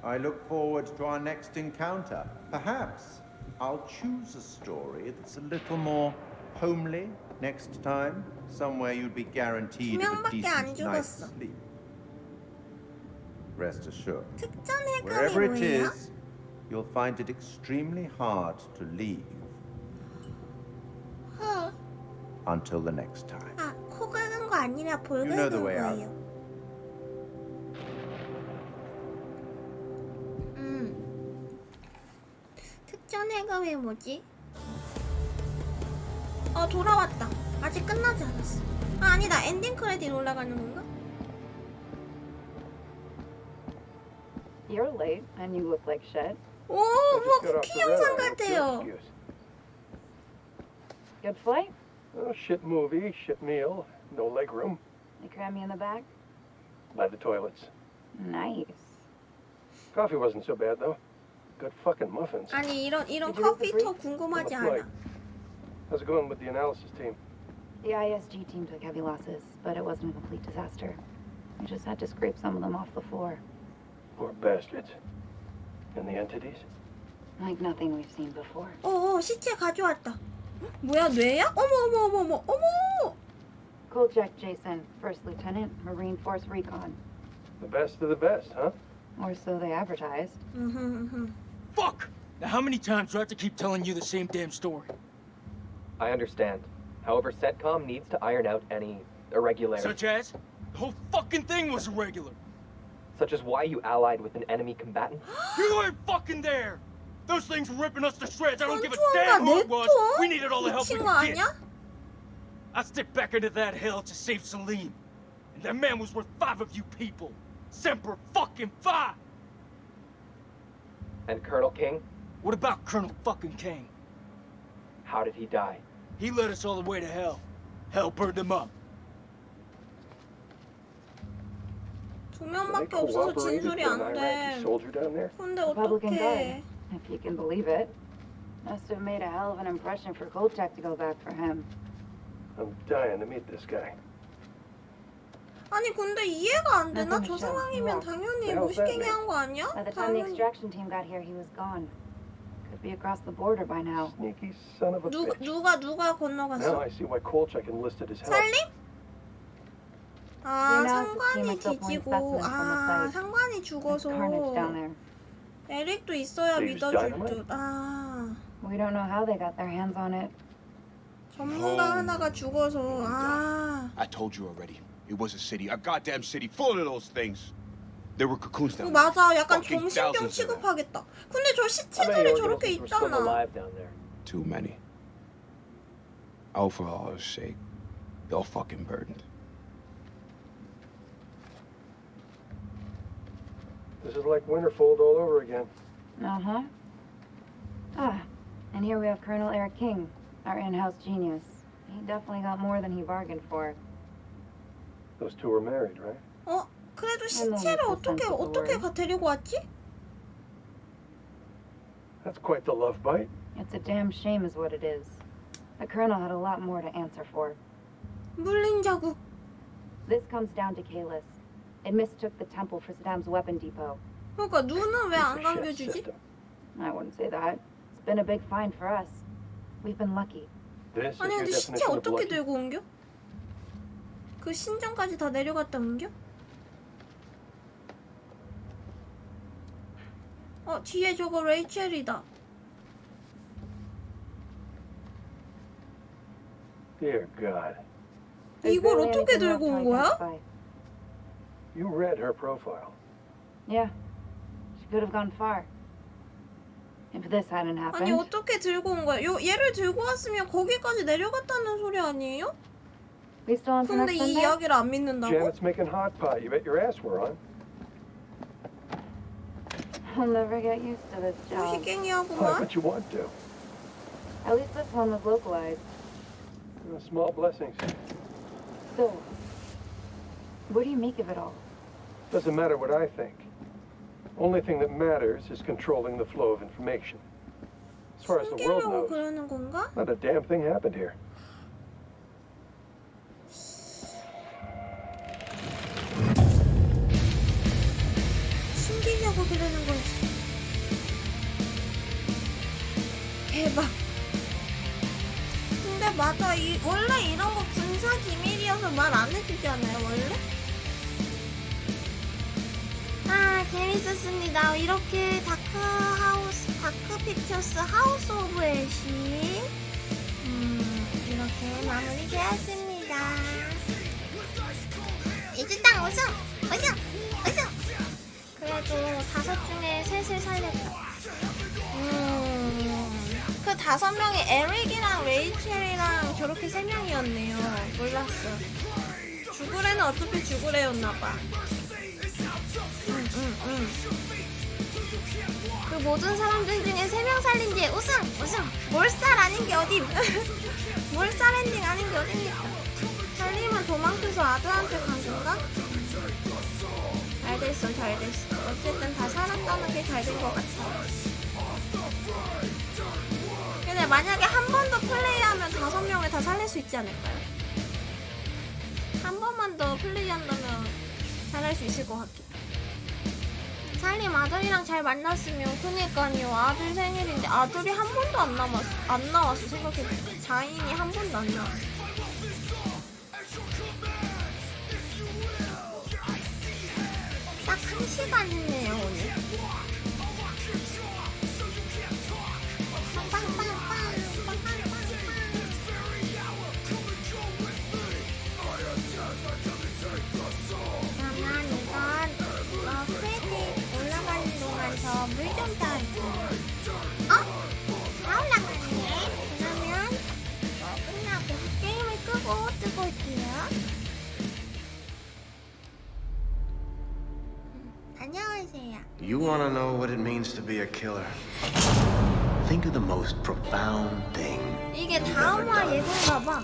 I look forward to our next encounter. Perhaps I'll choose a story that's a little more homely next time, somewhere you'd be guaranteed a 명밖에 안 decent night's 죽었어. sleep. Rest assured, 특전 wherever 해금이 it 뭐예요? is, you'll find it extremely hard to leave until the next time. 아, 코 긁은 거 아니라 볼 You know the 긁은 way out. 거예요. 특전 해금이 뭐지? 돌아왔다. 아직 끝나지 않았어. 아, 아니다. 엔딩 크레딧 올라가는 건가? You're late and you look like shit. 오, 뭐 쿠키 영상 같아요. Good flight? Oh, shit movie, shit meal, no leg room. They cram me in the back? By the toilets. Nice. Coffee wasn't so bad though. Good fucking muffins. 아니 이런 Did you read 커피 the 더 brief? 궁금하지 On the flight. 않아. How's it going with the analysis team? The ISG team took heavy losses, but it wasn't a complete disaster. We just had to scrape some of them off the floor. Poor bastards. And the entities? Like nothing we've seen before. 시체 가져왔다. 뭐야, 뇌야? 어머. Kolchak Jason, First Lieutenant, Marine Force Recon. The best of the best, huh? Or so they advertised. Fuck! Now how many times do I have to keep telling you the same damn story? I understand. However, CENTCOM needs to iron out any irregularities. Such as? The whole fucking thing was irregular. Such as why you allied with an enemy combatant? You weren't fucking there! Those things were ripping us to shreds. I don't give a 전투함과 damn who it was. 내통? We needed all the help we 미친 could 거 get. 아니야? I stepped back into that hell to save Salim. And that man was worth 5 of you people. Semper fucking Fi! And Colonel King? What about Colonel fucking King? How did he die? He led us all the way to hell. Hell burned him up. 두 명밖에 없어서 진술이 안 돼. Soldier down there? 근데 Republican 어떡해. guy, if you can believe it. Must have made a hell of an impression for Kolchak to go back for him. I'm dying to meet this guy. 아니 근데 이해가 안 되나? 저 상황이면 당연히 무식행위 한 거 아니야? By the time the 당연히. extraction team got here, he was gone. Could be across the border by now. Sneaky son of a bitch. 누가 Now 건너갔어? I see why Kolchak enlisted his help. 살림? 아, The analysis 상관이 team is still pulling 뒤지고 specimens from the 아, site. 상관이 There's 죽어서 carnage down there. 에릭도 있어야 They used 믿어줄 dynamite? 듯. 아, We don't know how they got their hands on it. 전문가 하나가 죽어서 아. I told you already. It was a city, a goddamn city full of those things. There were cocoons down there. 맞아, 약간 Fucking 정신병 thousands of them. 취급하겠다. 근데 저 How many 시체들이 저렇게 organisms were still 있잖아. alive down there? Too many. Oh, for Allah's sake. They're fucking burdened. This is like Winterfold all over again. Uh-huh. Ah, and here we have Colonel Eric King, our in-house genius. He definitely got more than he bargained for. Those two were married, right? 그래도 시체를 어떻게 데리고 왔지? That's quite the love bite. It's a damn shame is what it is. The colonel had a lot more to answer for. 물린 자국. This comes down to Kalis. It mistook the temple for Saddam's weapon depot. 그러니까 눈은 왜 안 감겨주지? I wouldn't say that. It's been a big find for us. We've been lucky. This is 아니 your 근데 시체 definition of 어떻게 lucky? 들고 옮겨? 그 신전까지 다 내려갔다 옮겨? 뒤에 저거 레이첼이다. Dear God. There's 이걸 barely 어떻게 anything left 들고 to 온 거야? identify. You read her profile. Yeah. She could have gone far. If this hadn't happened. 아니 어떻게 들고 온 거야? 얘를 들고 왔으면 거기까지 내려갔다는 소리 아니에요? We still on for 근데 next 이 Sunday? 이야기를 안 믿는다고? Janet's making hot pot. You bet your ass we're on. I'll never get used to this job. Why 무시갱이하구만. would you want to? At least this one was localized. Small blessings. Still, what do you make of it all? Doesn't matter what I think. Only thing that matters is controlling the flow of information. As far as the world 숨기려고 knows, 그러는 건가? not a damn thing happened here. 숨기려고 그러는 거였어. 대박. 근데 맞아. 원래 이런 거 군사 기밀이어서 말 안 해주지 않아요, 원래? 아, 재밌었습니다. 이렇게 다크 픽처스 하우스 오브 애쉬 이렇게 마무리 되었습니다. 이주땅 우승! 그래도 5 중에 3을 살렸다. 그 5명이 에릭이랑 레이첼이랑 저렇게 3명이었네요. 몰랐어. 죽으래는 어차피 죽으래였나봐. 그 모든 사람들 중에 3명 살린 뒤에 우승! 몰살 아닌 게 어디? 몰살 엔딩 아닌 게 어딥니까? 살림은 도망쳐서 아들한테 간 건가? 잘 됐어. 어쨌든 다 살았다는 게 잘 된 것 같아. 근데 만약에 한 번 더 플레이하면 5명을 다 살릴 수 있지 않을까요? 한 번만 더 플레이한다면 잘할 수 있을 것 같긴. 살림 아들이랑 잘 만났으면 그니까요. 아들 생일인데 아들이 한 번도 안 나왔어. 생각해보니까 자인이 한 번도 안 나왔어. 딱 1시간 했네요 오늘. 그러면 이건 크레딧 올라가는 동안 저 물 좀 따올게요. 다 올라가네. 그러면 끝나고 게임을 끄고 뜨고 올게요. 안녕하세요. You want to know what it means to be a killer? Think of the most profound thing. 이게 다음화 예고인가 봐.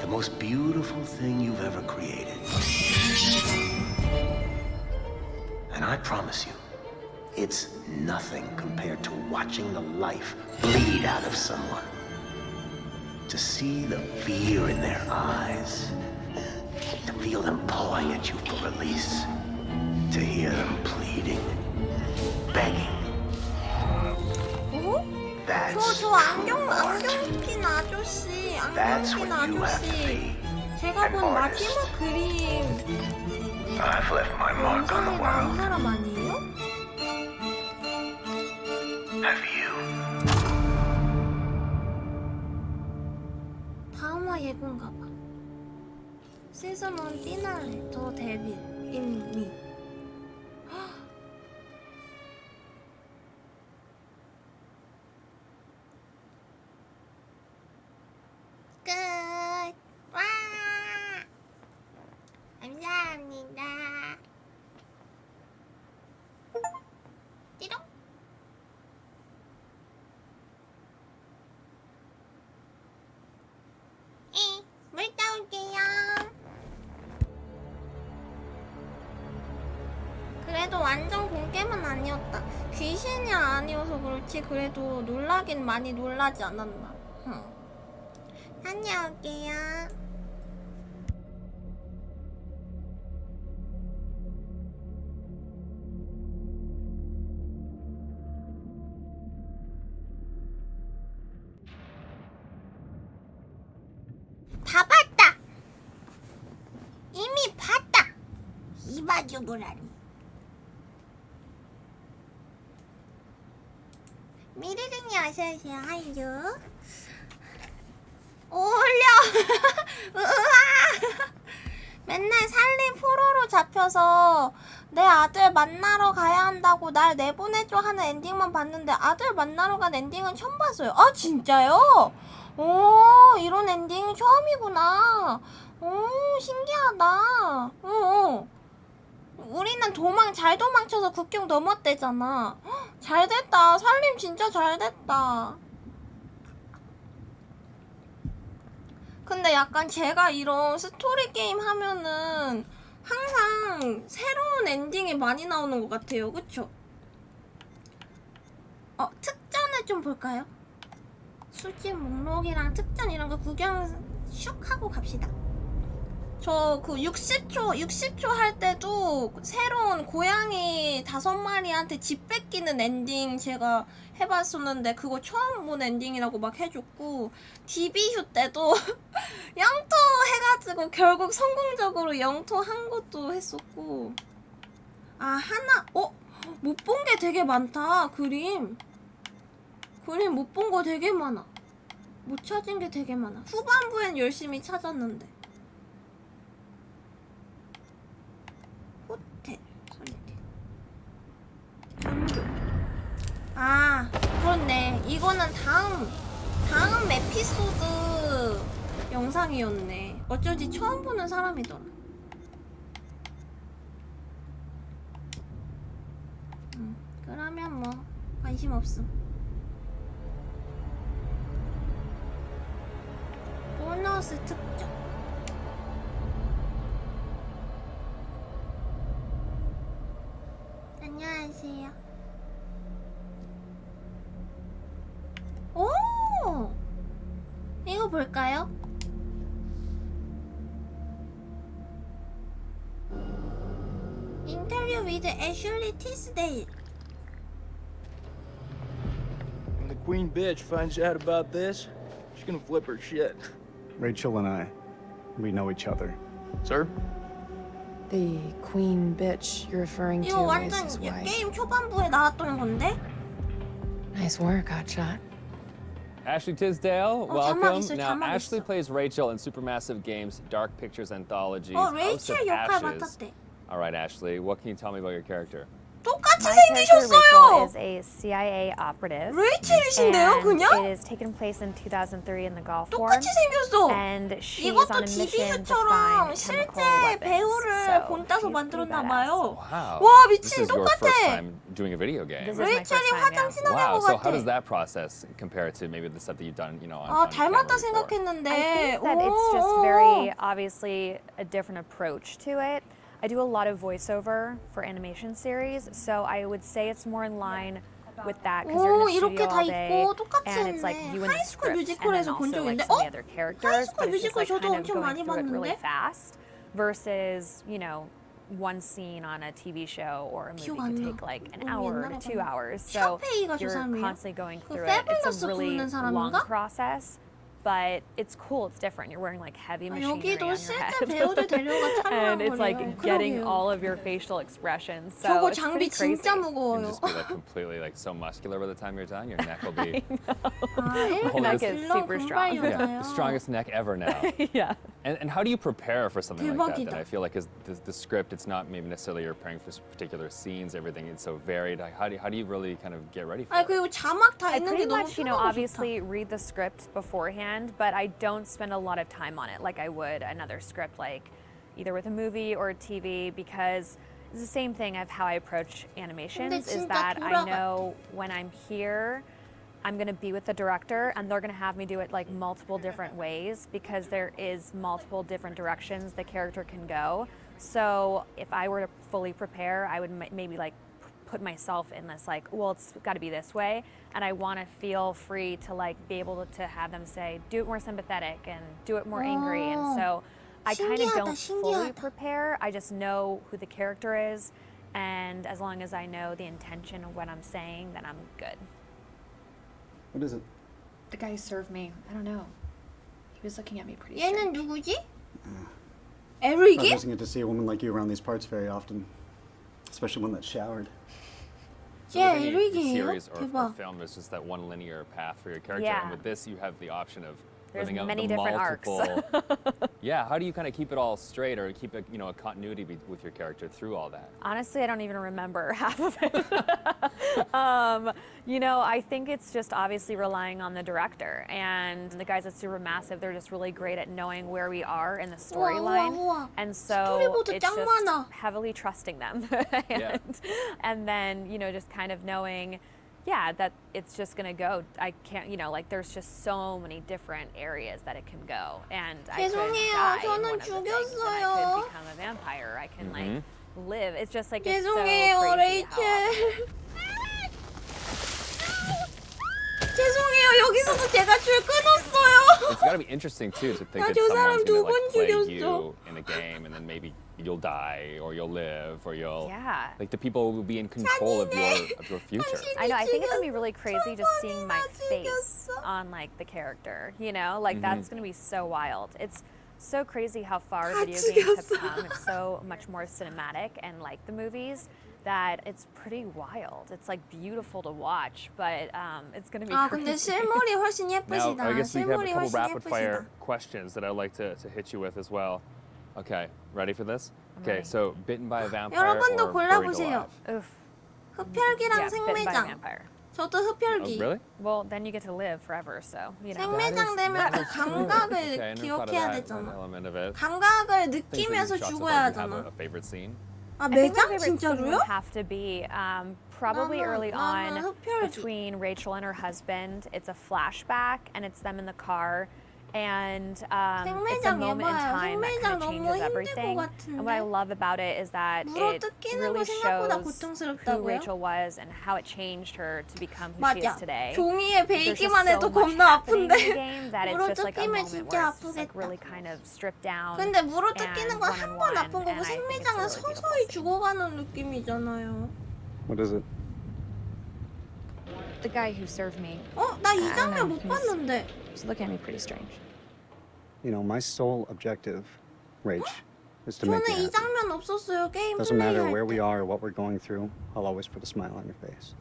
The most beautiful thing you've ever created. And I promise you, it's nothing compared to watching the life bleed out of someone. To see the fear in their eyes. To feel them pawing at you for release. To hear them pleading, begging. 저 안경 낀 아저씨, 제가 본 마지막 그림 I've left my mark on the 영상에 나온 world. 사람 아니에요? Have you? 다음화 예고인가 봐. 시즌 1 피날레 더 데빌 인 미. 끝. 와. 감사합니다. 띠롱. 물 따올게요. 그래도 그래도 완전 공개는 아니었다. 귀신이 아니어서 그렇지 그래도 놀라긴 많이 놀라지 않았나. 다녀올게요. 다 봤다. 이미 봤다. 이봐주구라니. 미리링이 어서오세요. 하이요. 올려. 우와. 맨날 살림 포로로 잡혀서 내 아들 만나러 가야 한다고 날 내보내줘 하는 엔딩만 봤는데 아들 만나러 간 엔딩은 처음 봤어요. 아 진짜요? 오, 이런 엔딩이 처음이구나. 오, 신기하다. 오. 우리는 잘 도망쳐서 국경 넘었대잖아. 잘 됐다. 살림 진짜 잘 됐다. 근데 약간 제가 이런 스토리 게임 하면은 항상 새로운 엔딩이 많이 나오는 것 같아요. 그쵸? 특전을 좀 볼까요? 수집 목록이랑 특전 이런 거 구경 슉 하고 갑시다. 저 그 60초 할 때도 새로운 고양이 5마리한테 집 뺏기는 엔딩 제가 해봤었는데 그거 처음 본 엔딩이라고 막 해줬고, DB휴 때도 영토 해가지고 결국 성공적으로 영토 한 것도 했었고. 못 본 게 되게 많다. 그림 못 본 거 되게 많아. 못 찾은 게 되게 많아. 후반부엔 열심히 찾았는데. 호텔, 설대, 전조. 그렇네. 이거는 다음 에피소드 영상이었네. 어쩌지 처음 보는 사람이더라. 그러면 뭐 관심 없음. 보너스 특전. 안녕하세요. 오! 이거 볼까요? 인터뷰 with Ashley Tisdale. When the queen bitch finds out about this, she's gonna flip her shit. Rachel and I, we know each other. Sir? The queen bitch you're referring 이거 to is 완전 his wife. 게임 초반부에 나왔던 건데? Nice work, hotshot. Ashley Tisdale, welcome. 있어요, Now, 자막 Ashley 있어. plays Rachel in Supermassive Games' Dark Pictures Anthology. 레이첼 역할 맡았대. All right, Ashley, what can you tell me about your character? 똑같이 My character 생기셨어요. Rachel is a CIA operative. 레이첼이신데요, and 그냥? It is taken place in 2003 in the Gulf War. 똑같이 생겼어. And she is on 이것도 a mission to DB휴처럼 find 실제 chemical weapons. 배우를 본 따서 만들었나 봐요. Wow. 와, This 미친 is your first 똑같아. time doing a video game. This is my first 레이첼이 time, 화장 yeah. 진하게 Wow. 한것 So how 같아. does that process compare to maybe the stuff that you've done, on 닮았다 camera before? 생각했는데. I think that it's just very obviously a different approach to it. I do a lot of voiceover for animation series, so I would say it's more in line with that because you're in a 이렇게 studio 다 all day, 있고 똑같이 and it's like 했네. you and the 하이스쿨 script, and then 뮤지컬에서 본 also like 적인데? some of the other characters, 하이스쿨 but it's just 뮤지컬 like 저도 kind of 엄청 많이 going through it really 봤는데? fast versus, one scene on a TV show or a movie 기억 안 could 나. take like an 너무 hour 옛날에 to 2 봤는데. hours. So 샤페이가 저 you're 사람이에요? constantly going 그 through it. It's 페블러스 a really 부르는 long 사람인가? process. But it's cool, it's different. You're wearing like heavy machinery 여기도 on your 실제 head. 배우들 데려가 And 촬영한 it's like 거래요. getting 그러게요. all of your facial expressions. So 저거 it's 장비 pretty crazy. 진짜 You'll 무거워요. just be completely so muscular by the time you're done. Your neck will be My neck is super strong. the strongest neck ever now. Yeah. And how do you prepare for something like that? 대박이다. That I feel like is the script. It's not maybe necessarily you're preparing for particular scenes. Everything is so varied. Like, how do you really kind of get ready for it? 그리고 자막 다 I 있는 게 pretty 너무 much, 편하고 좋다. obviously read the script beforehand, but I don't spend a lot of time on it like I would another script, like either with a movie or a TV, because it's the same thing of how I approach animations, is 진짜 that I 돌아가- know when I'm here, I'm gonna be with the director and they're gonna have me do it like multiple different ways because there is multiple different directions the character can go. So if I were to fully prepare, I would maybe like put myself in this like, well, it's got to be this way, and I want to feel free to like be able to have them say, do it more sympathetic and do it more angry. And so I kind of don't fully prepare. I just know who the character is, and as long as I know the intention of what I'm saying, then I'm good. What is it? The guy who served me. I don't know. He was looking at me pretty 얘는 strange. 누구지? Not 에릭이? doesn't get to see a woman like you around these parts very often, especially one that showered. So with any 에릭이에요? series or 대박. film, it's just that one linear path for your character. Yeah. And with this, you have the option of There's living out many the different arcs. multiple. Yeah, how do you kind of keep it all straight or keep a continuity with your character through all that? Honestly, I don't even remember half of it. I think it's just obviously relying on the director and the guys at Supermassive. They're just really great at knowing where we are in the storyline, 우와. and so 스토리보드 it's 짱 just 많아. heavily trusting them, Yeah. and then just kind of knowing. Yeah, that it's just gonna go. I can't, there's just so many different areas that it can go, and I could 죄송해요. die in 저는 one of the things, and I 죽였어요. could become a vampire. I can like live. It's just like it's so 죄송해요, crazy 레이첼. how 죄송해요. 여기서도 제가 줄 끊었어요. It's got to be interesting too to think 나 that 저 someone's 사람 gonna 두 번 like play 죽였어. you in a game, and then maybe you'll die or you'll live or you'll Yeah. like the people will be in control of your future. I know. I think it's gonna be really crazy just seeing my face on like the character. Like that's gonna be so wild. It's so crazy how far video games have come. It's so much more cinematic and like the movies that it's pretty wild. It's like beautiful to watch, but it's gonna be 아 근데 crazy. 실물이 훨씬 Now, 예쁘시다. I guess we have a 실물이 couple 훨씬 rapid fire 예쁘시다. questions that I'd like to hit you with as well. Okay, ready for this? I'm Okay, ready. so bitten by a vampire 여러분도 or buried 골라보세요. alive? Oof. 흡혈귀랑 Yeah, bitten by a 생매장. vampire. 저도 Oh, 흡혈귀. really? Well, then you get to live forever, so 생매장 되면 그 감각을 Okay, I never thought of 기억해야 that 되잖아. element of it. 감각을 Things that 느끼면서 you've shot so 죽어야 far, do you have 하잖아. a favorite scene? 아 I think my 매장 favorite scene 진짜로요? would have to be probably 나는- early 나는 on 흡혈귀. between Rachel and her husband. It's a flashback, and it's them in the car. And it's a 생매장 moment in 해봐요. time that 생매장 kind of 너무 changes 힘들 것 everything. And what I 같은데. love about it is that 물어 it 뜯기는 really 거 생각보다 shows who 고통스럽다고요? Rachel was and how it changed her to become who she 맞아. is today. 종이에 There's just 베이기만 so 해도 much 겁나 happening in 아픈데 the game that it's 물어 just like a 뜯기면 moment 진짜 where it's just like 아프겠다. really kind of stripped down. 근데 물어 and 뜯기는 건 한 번 one-on-one, 아픈 거고 and I think it's a 생매장은 really beautiful 서서히 scene. 죽어가는 느낌이잖아요. What is it? The guy who served me. 나 이 I don't 장면 know. 못 봤는데. He's looking at me pretty strange. You know, my sole objective, Rach, is to make 저는 you 이 happy. 장면 없었어요. 게임 Doesn't matter 플레이할 where we 때. are or what we're going through, I'll always put a smile on your face.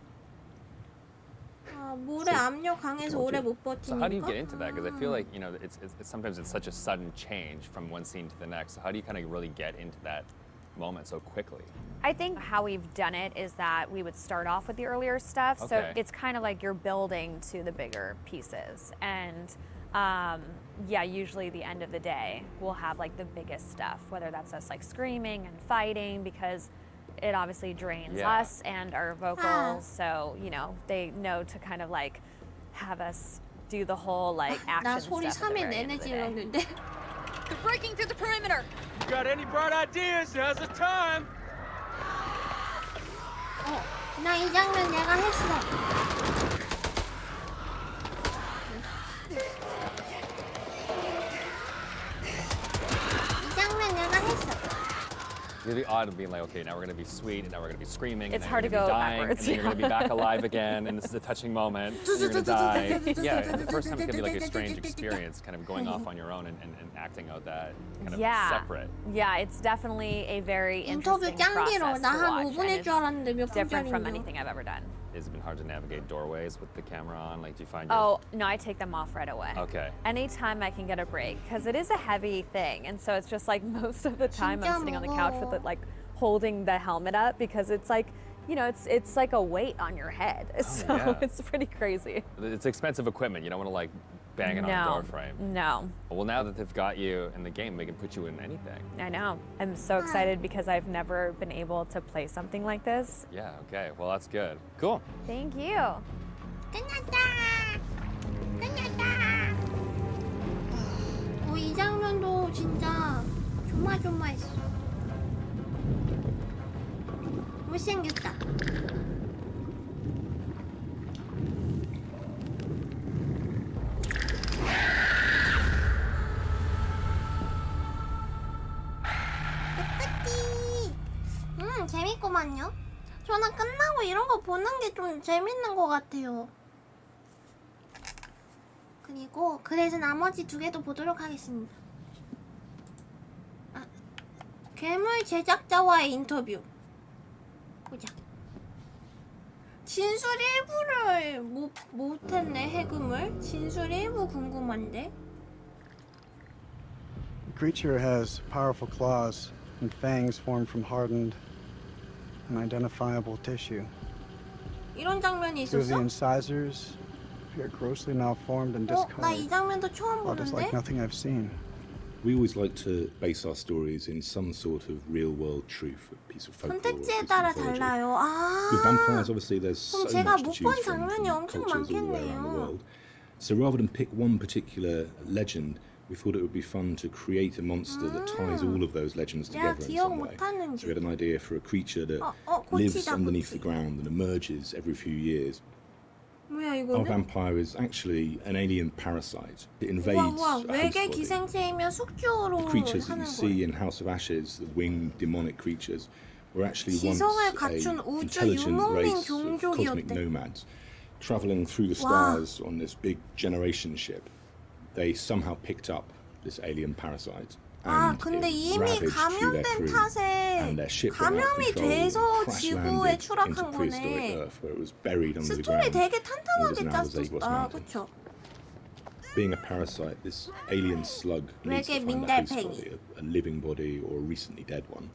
아, 모래 압력 강해서 오래 못 So how do you 버티니까. get into that? Because I feel like it's sometimes it's such a sudden change from one scene to the next. So how do you kind of really get into that moment so quickly? I think how we've done it is that we would start off with the earlier stuff. So Okay. it's kind of like you're building to the bigger pieces. And usually the end of the day, we'll have like the biggest stuff, whether that's us like screaming and fighting because it obviously drains Yeah. us and our vocals. So, they know to kind of like have us do the whole like 나 action 소리 stuff at the 3일 very end 내내 of the day. 질렀는데. They're breaking through the perimeter. You got any bright ideas? Now's the time. 나 이 장면 내가 했어. 이 장면 내가 했어. It's really odd of being like, okay, now we're gonna be sweet, and now we're gonna be screaming, It's and hard then to you're go gonna be dying, backwards, and then you're gonna be yeah. back alive again, and this is a touching moment. And you're gonna die. Yeah, and the first time it's gonna be like a strange experience, kind of going off on your own and acting out that kind of separate. Yeah, it's definitely a very 인터뷰 interesting 짱 길어. process to 나 한 watch, 5분일 and 줄 알았는데 몇 it's different from 분짜리인데. anything I've ever done. Has it been hard to navigate doorways with the camera on? Like, do you find your... Oh, no, I take them off right away. Okay. Anytime I can get a break, because it is a heavy thing, and so it's just like most of the time I'm sitting on the couch with it, like holding the helmet up because it's like, it's like a weight on your head. So yeah. it's pretty crazy. It's expensive equipment. You don't want to like bang it on a door frame. No. Well, now that they've got you in the game, they can put you in anything. I know. I'm so excited because I've never been able to play something like this. Yeah. Okay. Well, that's good. Cool. Thank you. 끝났다. 끝났다. 이 장면도 진짜 조마조마했어. 못생겼다. 끝이. 재밌구만요. 저는 끝나고 이런 거 보는 게 좀 재밌는 것 같아요. 그리고 그래서 나머지 두 개도 보도록 하겠습니다. 괴물 제작자와의 인터뷰. 보자. 진술 일부를 못했네. 해금을. 진술 일부 궁금한데. The creature has powerful claws and fangs formed from hardened, unidentifiable tissue. 이런 장면이 Two of the 있었어? incisors appear grossly malformed and 나 discolored. 이 장면도 처음 Blood is like 보는데. nothing I've seen. We always like to base our stories in some sort of real-world truth, a piece of folklore. or a piece 선택지에 of 따라 mythology. 달라요. With vampires, obviously, there's so 그럼 제가 much to 못 본 choose from 장면이 엄청 cultures all the way around the 많겠네요. world. So rather than pick one particular legend, we thought it would be fun to create a monster that ties all of those legends 내가 together in 기억 some way. 못하는 So we had an idea for a creature that 고치다, lives underneath 고치. the ground and emerges every few years. 뭐야 Our 이거는? vampire is actually an alien parasite. It invades 우와, a host 외계 body. 기생체이며 숙주로 The creatures that 하는 you 거예요. see in House of Ashes, the winged demonic creatures, were actually once 지성을 a 갖춘 우주 intelligent 유목민 race of cosmic 종족이었대. nomads traveling through the 와. stars on this big generation ship. They somehow picked up this alien parasite. 아, And 근데 it 이미 ravaged through their 감염된 crew, 탓에 and their ship went out of 감염이 control, 돼서 crash 지구에 landed into 추락한 prehistoric 거네. Earth, where it was buried under the 스토리 ground. 되게 all 탄탄하게 that's now the Zagros 짰었다. Mountains. 그쵸? Being a parasite, this alien slug needs 외계 to find a host 민달팽이. body, a living body or a recently dead one.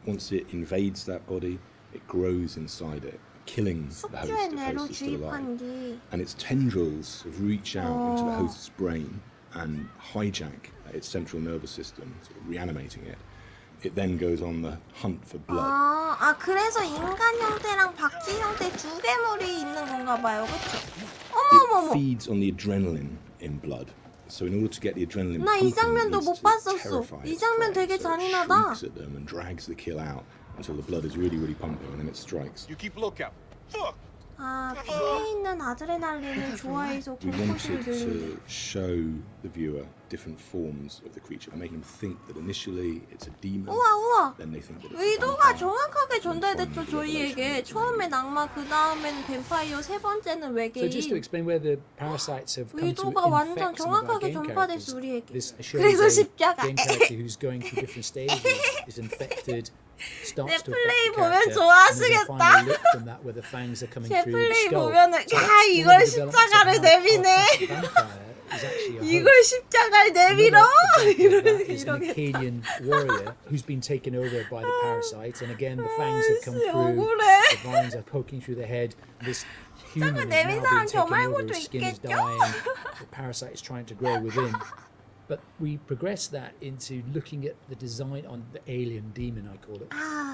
Once it invades that body, it grows inside it, killing the host 숙주의 if 뇌로 host is still alive. 주입한 뒤 And its tendrils reach out into the Oh. host's brain and hijack its central nervous system, sort of reanimating it. It then goes on the hunt for blood. 그래서 인간 형태랑 박쥐 형태 두 괴물이 있는 건가 봐요. 그쵸? It 어머머머. feeds on the adrenaline in blood. So in order to get the adrenaline 나 이 pumping, it 장면도 needs 못 to 봤었어. terrify 이 its 장면 prey. 되게 So it 잔인하다. shrieks at them and drags the kill out until the blood is really, really pumping, and then it strikes. You keep lookout. Fuck! 피에 있는 아드레날린을 좋아해서 We 공포심이 wanted 들리네. to show the viewer different forms of the creature and make them think that initially it's a demon. 우와. Then they think that it's a 의도가 vampire. 정확하게 전달됐죠 저희에게. 처음엔 악마, 그 다음엔 뱀파이어, 세 번째는 So just to 외계인. explain where the parasites have come to 의도가 완전 infect some of our 정확하게 game 전파됐어 characters. 우리에게. This 그래서 shows a 십자가. game character who's going through different stages, is infected, starts to 플레이 affect the 보면 character, 좋아하시겠다. and then finally look from that where the fangs are coming 제 through the 플레이 skull. 보면은 So 야 that's 이걸 one of the developments of 십자가를 how our 내미네. classic vampire is actually a 이걸 host. 십자가를 내밀어. Another example of that is an 이러겠다. Acadian warrior who's been taken over by the parasite, and again the fangs have come 씨, through, 억울해. the vines are poking through the head. This human is 내민 now 사람 being 저 taken over, 말고도 his skin is 있겠죠? dying, the parasite is trying to grow within. But we progressed that into looking at the design on the alien demon, I call it.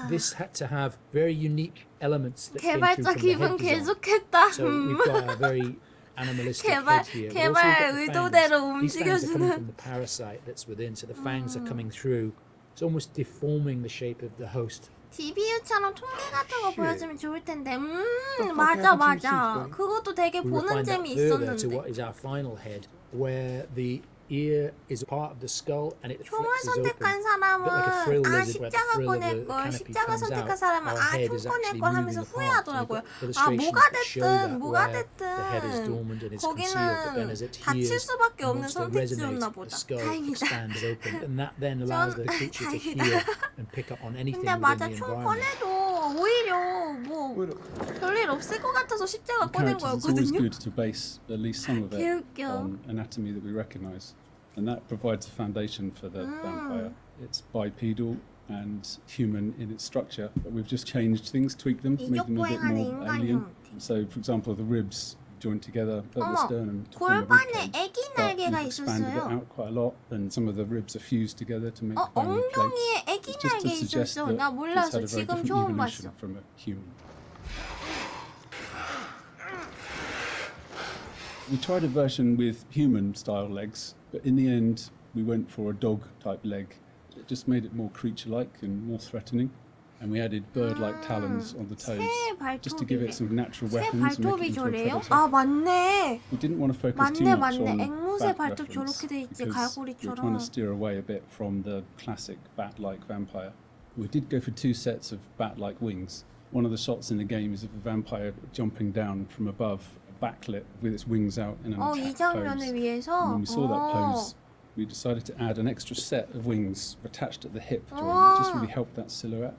This had to have very unique elements that came through 개발자 from the 기분 head 개 design. 좋겠다. So we've got a very animalistic 개발- head here. 개발 But also we've got the 의도대로 fangs. These fangs are coming 움직여주는. from the parasite that's within, so the fangs are coming through. It's almost deforming the shape of the host. DBU처럼 통계 같은 거 보여주면 좋을 텐데. fuck 맞아 happened to 맞아. his teeth, 그것도 되게 We 보는 refined that 재미 further to 있었는데. what is our final head, where the ear is a part of the skull and it 총을 flexes open. 선택한 A bit 사람은 like a frill 아 lizard where the 십자가 frill of 꺼낼 the 걸, canopy 십자가 comes 선택한 out. 사람은 Our 아 head 총 is 꺼낼 actually 걸 하면서 moving apart. 후회하더라고요. So we've got 아 illustrations 뭐가 that show 됐든 that 뭐가 where the head is dormant and 됐든 it's concealed, but then as 거기는 it 다칠 hears, 수밖에 the 없는 monster 선택지였나 resonates, 보다. the skull 다행이다. expands open, and that then allows the creature to 다행이다. hear and pick up on anything 근데 within 맞아 the 총 environment. 꺼내도 오히려 뭐 별일 없을 것 같아서 십자가 꺼낸 Characters, it's always 거였거든요. good to base at least some of it 개웃겨. on anatomy that we recognise, and that provides a foundation for the vampire. It's bipedal and human in its structure, but we've just changed things, tweaked them, made them a bit more alien. So, for example, the ribs joined together at the 어머, sternum to form a 골반에 ribcage, 애기 but 날개가 we've expanded it 있었어요. out quite a lot, and some of the ribs are fused together to make bony plates. 엉덩이에 애기 It's just to 날개 suggest 있었어. that 나 it's 몰라서 had a very 지금 different 처음 evolution 봤어. from a human. We tried a version with human-style legs, but in the end, we went for a dog-type leg. It just made it more creature-like and more threatening. and we added bird-like talons on the toes, just to give it some natural 새 weapons and make 발톱이 it into a 저래요? predator. 아 맞네. We didn't want to focus too 맞네 much 맞네. on 앵무새 bat 발톱 reference 저렇게 돼 있지 because we were trying 갈고리처럼. to steer away a bit from the classic bat-like vampire. We did go for 2 sets of bat-like wings. One of the shots in the game is of a vampire jumping down from above, a backlit with its wings out in an 이 attack 장면을 pose. 위해서. And when we saw that pose, we decided to add an extra set of wings attached at the hip joint. Oh. It just really helped that silhouette.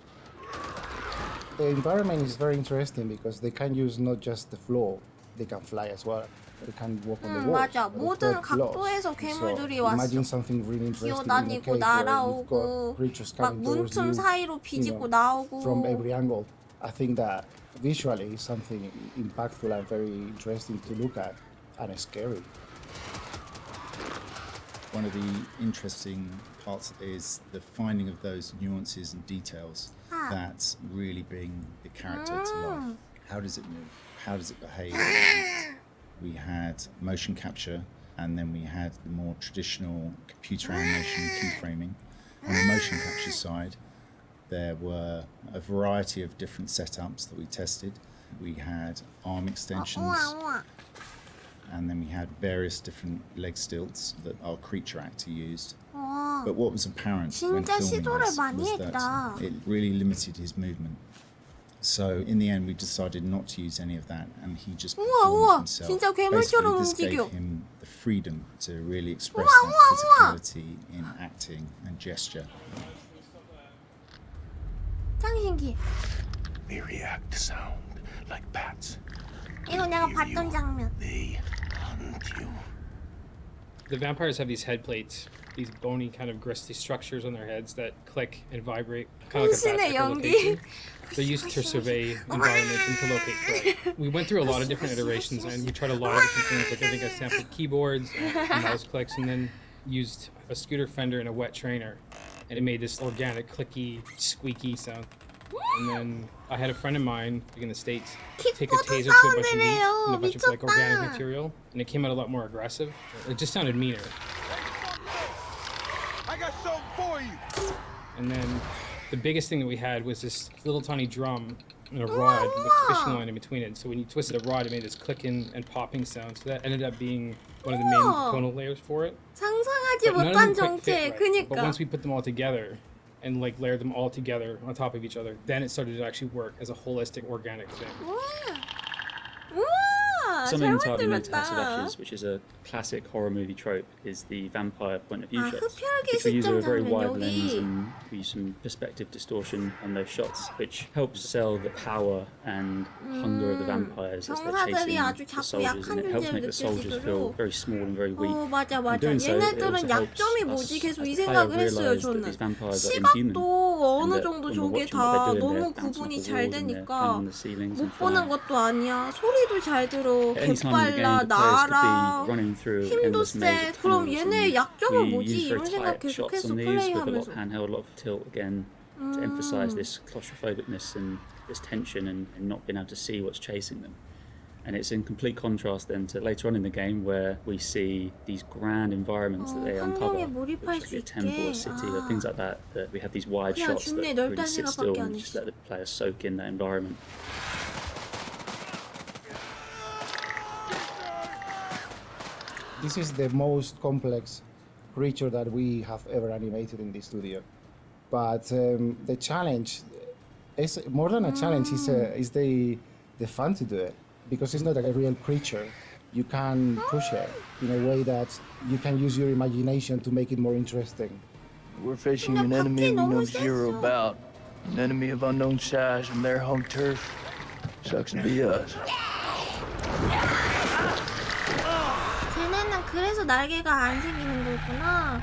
The environment is very interesting because they can use not just the floor, they can fly as well. They can walk on the walls. 맞아. 모든 각도에서 괴물들이 왔어. Imagine something really interesting in a 기어다니고 cave where you've got 날아오고 creatures 막 coming towards 문틈 you, 사이로 비집고 you know, 나오고. from every angle. I think that visually is something impactful and very interesting to look at and scary. One of the interesting parts is the finding of those nuances and details that really bring the character to life. How does it move? How does it behave? We had motion capture, and then we had the more traditional computer animation keyframing. On the motion capture side, there were a variety of different setups that we tested. We had arm extensions, and then we had various different leg stilts that our creature actor used. But what was apparent when 진짜 filming 시도를 this 많이 was 했다. that it really limited his movement. So in the end, we decided not to use any of that, and he just performed himself. 진짜 괴물처럼 Basically, this 움직여. gave him the freedom to really express that physicality in acting and gesture. 짱 신기해. They react to sound like bats. 이거 내가 봤던 장면. They hunt you. The vampires have these head plates, these bony kind of gristly structures on their heads that click and vibrate, kind of like a 혼신의 bat 연기. echolocation. They're used to survey environments and to locate prey. We went through a lot of different iterations and we tried a lot of different things. Like I think I sampled keyboards and mouse clicks, and then used a scooter fender and a wet trainer, and it made this organic, clicky, squeaky sound. And then I had a friend of mine in the States take a taser to a bunch of meat and a bunch of like organic material, and it came out a lot more aggressive. It just sounded meaner. I got something for you. And then the biggest thing that we had was this little tiny drum and a rod with a fishing line in between it. So when you twisted a rod, it made this clicking and popping sound. So that ended up being one of the main component layers for it. 상상하지 But none of 못한 them quite fit 정체. right. But 그니까. once we put them all together and like layered them all together on top of each other, then it started to actually work as a holistic organic thing. Something 잘 entirely new to House of 만들었다. Ashes, which is a classic horror movie trope, is the vampire point of view 아, shots, 흡혈귀 which we use a very 시점 wide 장면 lens 여기. and we use some perspective distortion on those shots, which helps sell the power and hunger of the vampires as they're 병사들이 chasing 아주 the 작고 soldiers, and it helps 약한 make the soldiers feel 존재로 very small and very weak. 맞아 In 맞아. doing so, it also 얘네들은 helps 약점이 us 뭐지 계속 as 이 the player 생각을 했어요 realise that 저는. these vampires are inhuman, 시각도 어느 and that 정도 when we're 저게 watching 다 what they're doing, 너무 they're bouncing 구분이 off the 잘 walls and they're 되니까 climbing on the ceilings 못 and 보는 flying. 것도 아니야. 소리도 잘 들어. At any time in the game, 개빨라 the players could be 날아. running through 힘도 endless maze 세. of 그럼 tunnels, 얘네 and 약점은 we 뭐지? use very 이런 생각 tight 계속했어 shots on these with a lot 플레이하면서. of handheld, a lot of tilt again to emphasize this claustrophobicness and this tension and not being able to see what's chasing them. And it's in complete contrast then to later on in the game where we see these grand environments that they uncover, 환경에 몰입할 which 수 like a temple, 있게. a city, or things like that. That we have these wide 그냥 shots that 준비에 really 넓다는 sit still 생각밖에 안 and just 했어. let the player soak in that environment. This is the most complex creature that we have ever animated in the studio. But the challenge is more than a challenge. Is the fun to do it because it's not a real creature. You can push it in a way that you can use your imagination to make it more interesting. We're facing an enemy we know zero about. An enemy of unknown size from their home turf. Sucks to be us. 쟤네는 그래서 날개가 안 생기는 거구나.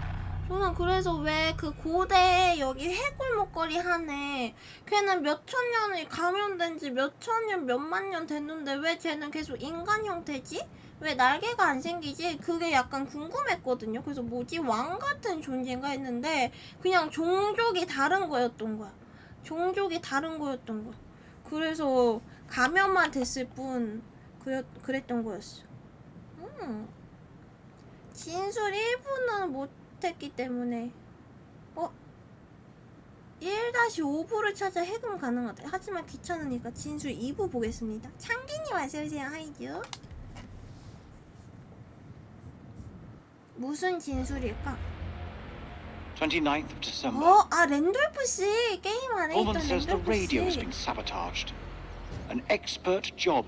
저는 그래서 왜 그 고대 여기 해골목걸이 하네. 걔는 몇천 년이 감염된 지 몇천 년, 몇만 년 됐는데 왜 쟤는 계속 인간 형태지? 왜 날개가 안 생기지? 그게 약간 궁금했거든요. 그래서 뭐지? 왕 같은 존재인가 했는데 그냥 종족이 다른 거였던 거야. 종족이 다른 거였던 거야. 그래서 감염만 됐을 뿐 그랬던 거였어. 진술 1분은 못했기 때문에 1-5부를 찾아 해금 가능하다. 하지만 귀찮으니까 진술 2부 보겠습니다. 창기님 어서오세요. 하이죠. 무슨 진술일까? 29th of December. 아 랜돌프 씨 게임 안에 Woman 있던 says the 랜돌프 radio has 씨. been sabotaged. An expert job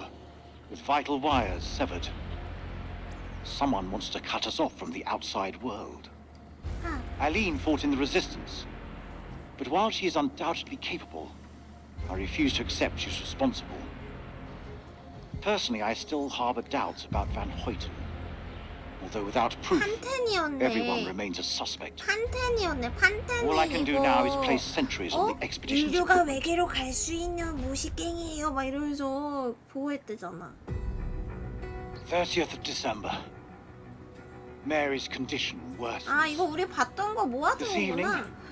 with vital wires severed. Someone wants to cut us off from the outside world. Eileen fought in the resistance. But while she is undoubtedly capable, I refuse to accept she's responsible. Personally, I still harbor doubts about Van Hoyten. Although without proof, everyone remains a suspect. 판텐이었네. 판텐이 All I can do now is place sentries on the expedition's 인류가 equipment. 외계로 갈 수 있는 무식갱이에요. 막 이러면서 보호했대잖아. 30th of December. Mary's condition worsened. 아 이거 우리 봤던 거 모아둔 This evening, 거구나.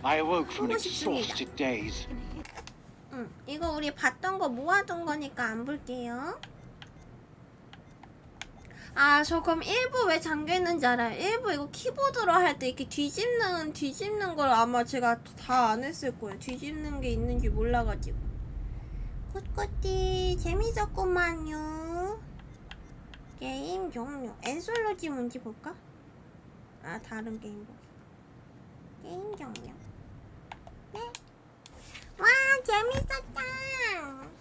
I awoke from an 보고 싶습니다. exhausted daze. 응, 이거 우리 봤던 거 모아둔 거니까 안 볼게요. 아, 저 그럼 1부 왜 잠겨있는지 알아요? 1부 이거 키보드로 할 때 이렇게 뒤집는 걸 아마 제가 다 안 했을 거예요. 뒤집는 게 있는지 몰라가지고. 굿굿띠 재밌었구만요. 게임 종료. 엔솔로지 뭔지 볼까? 아, 다른 게임 보기. 게임 종료. 네. 와, 재밌었다.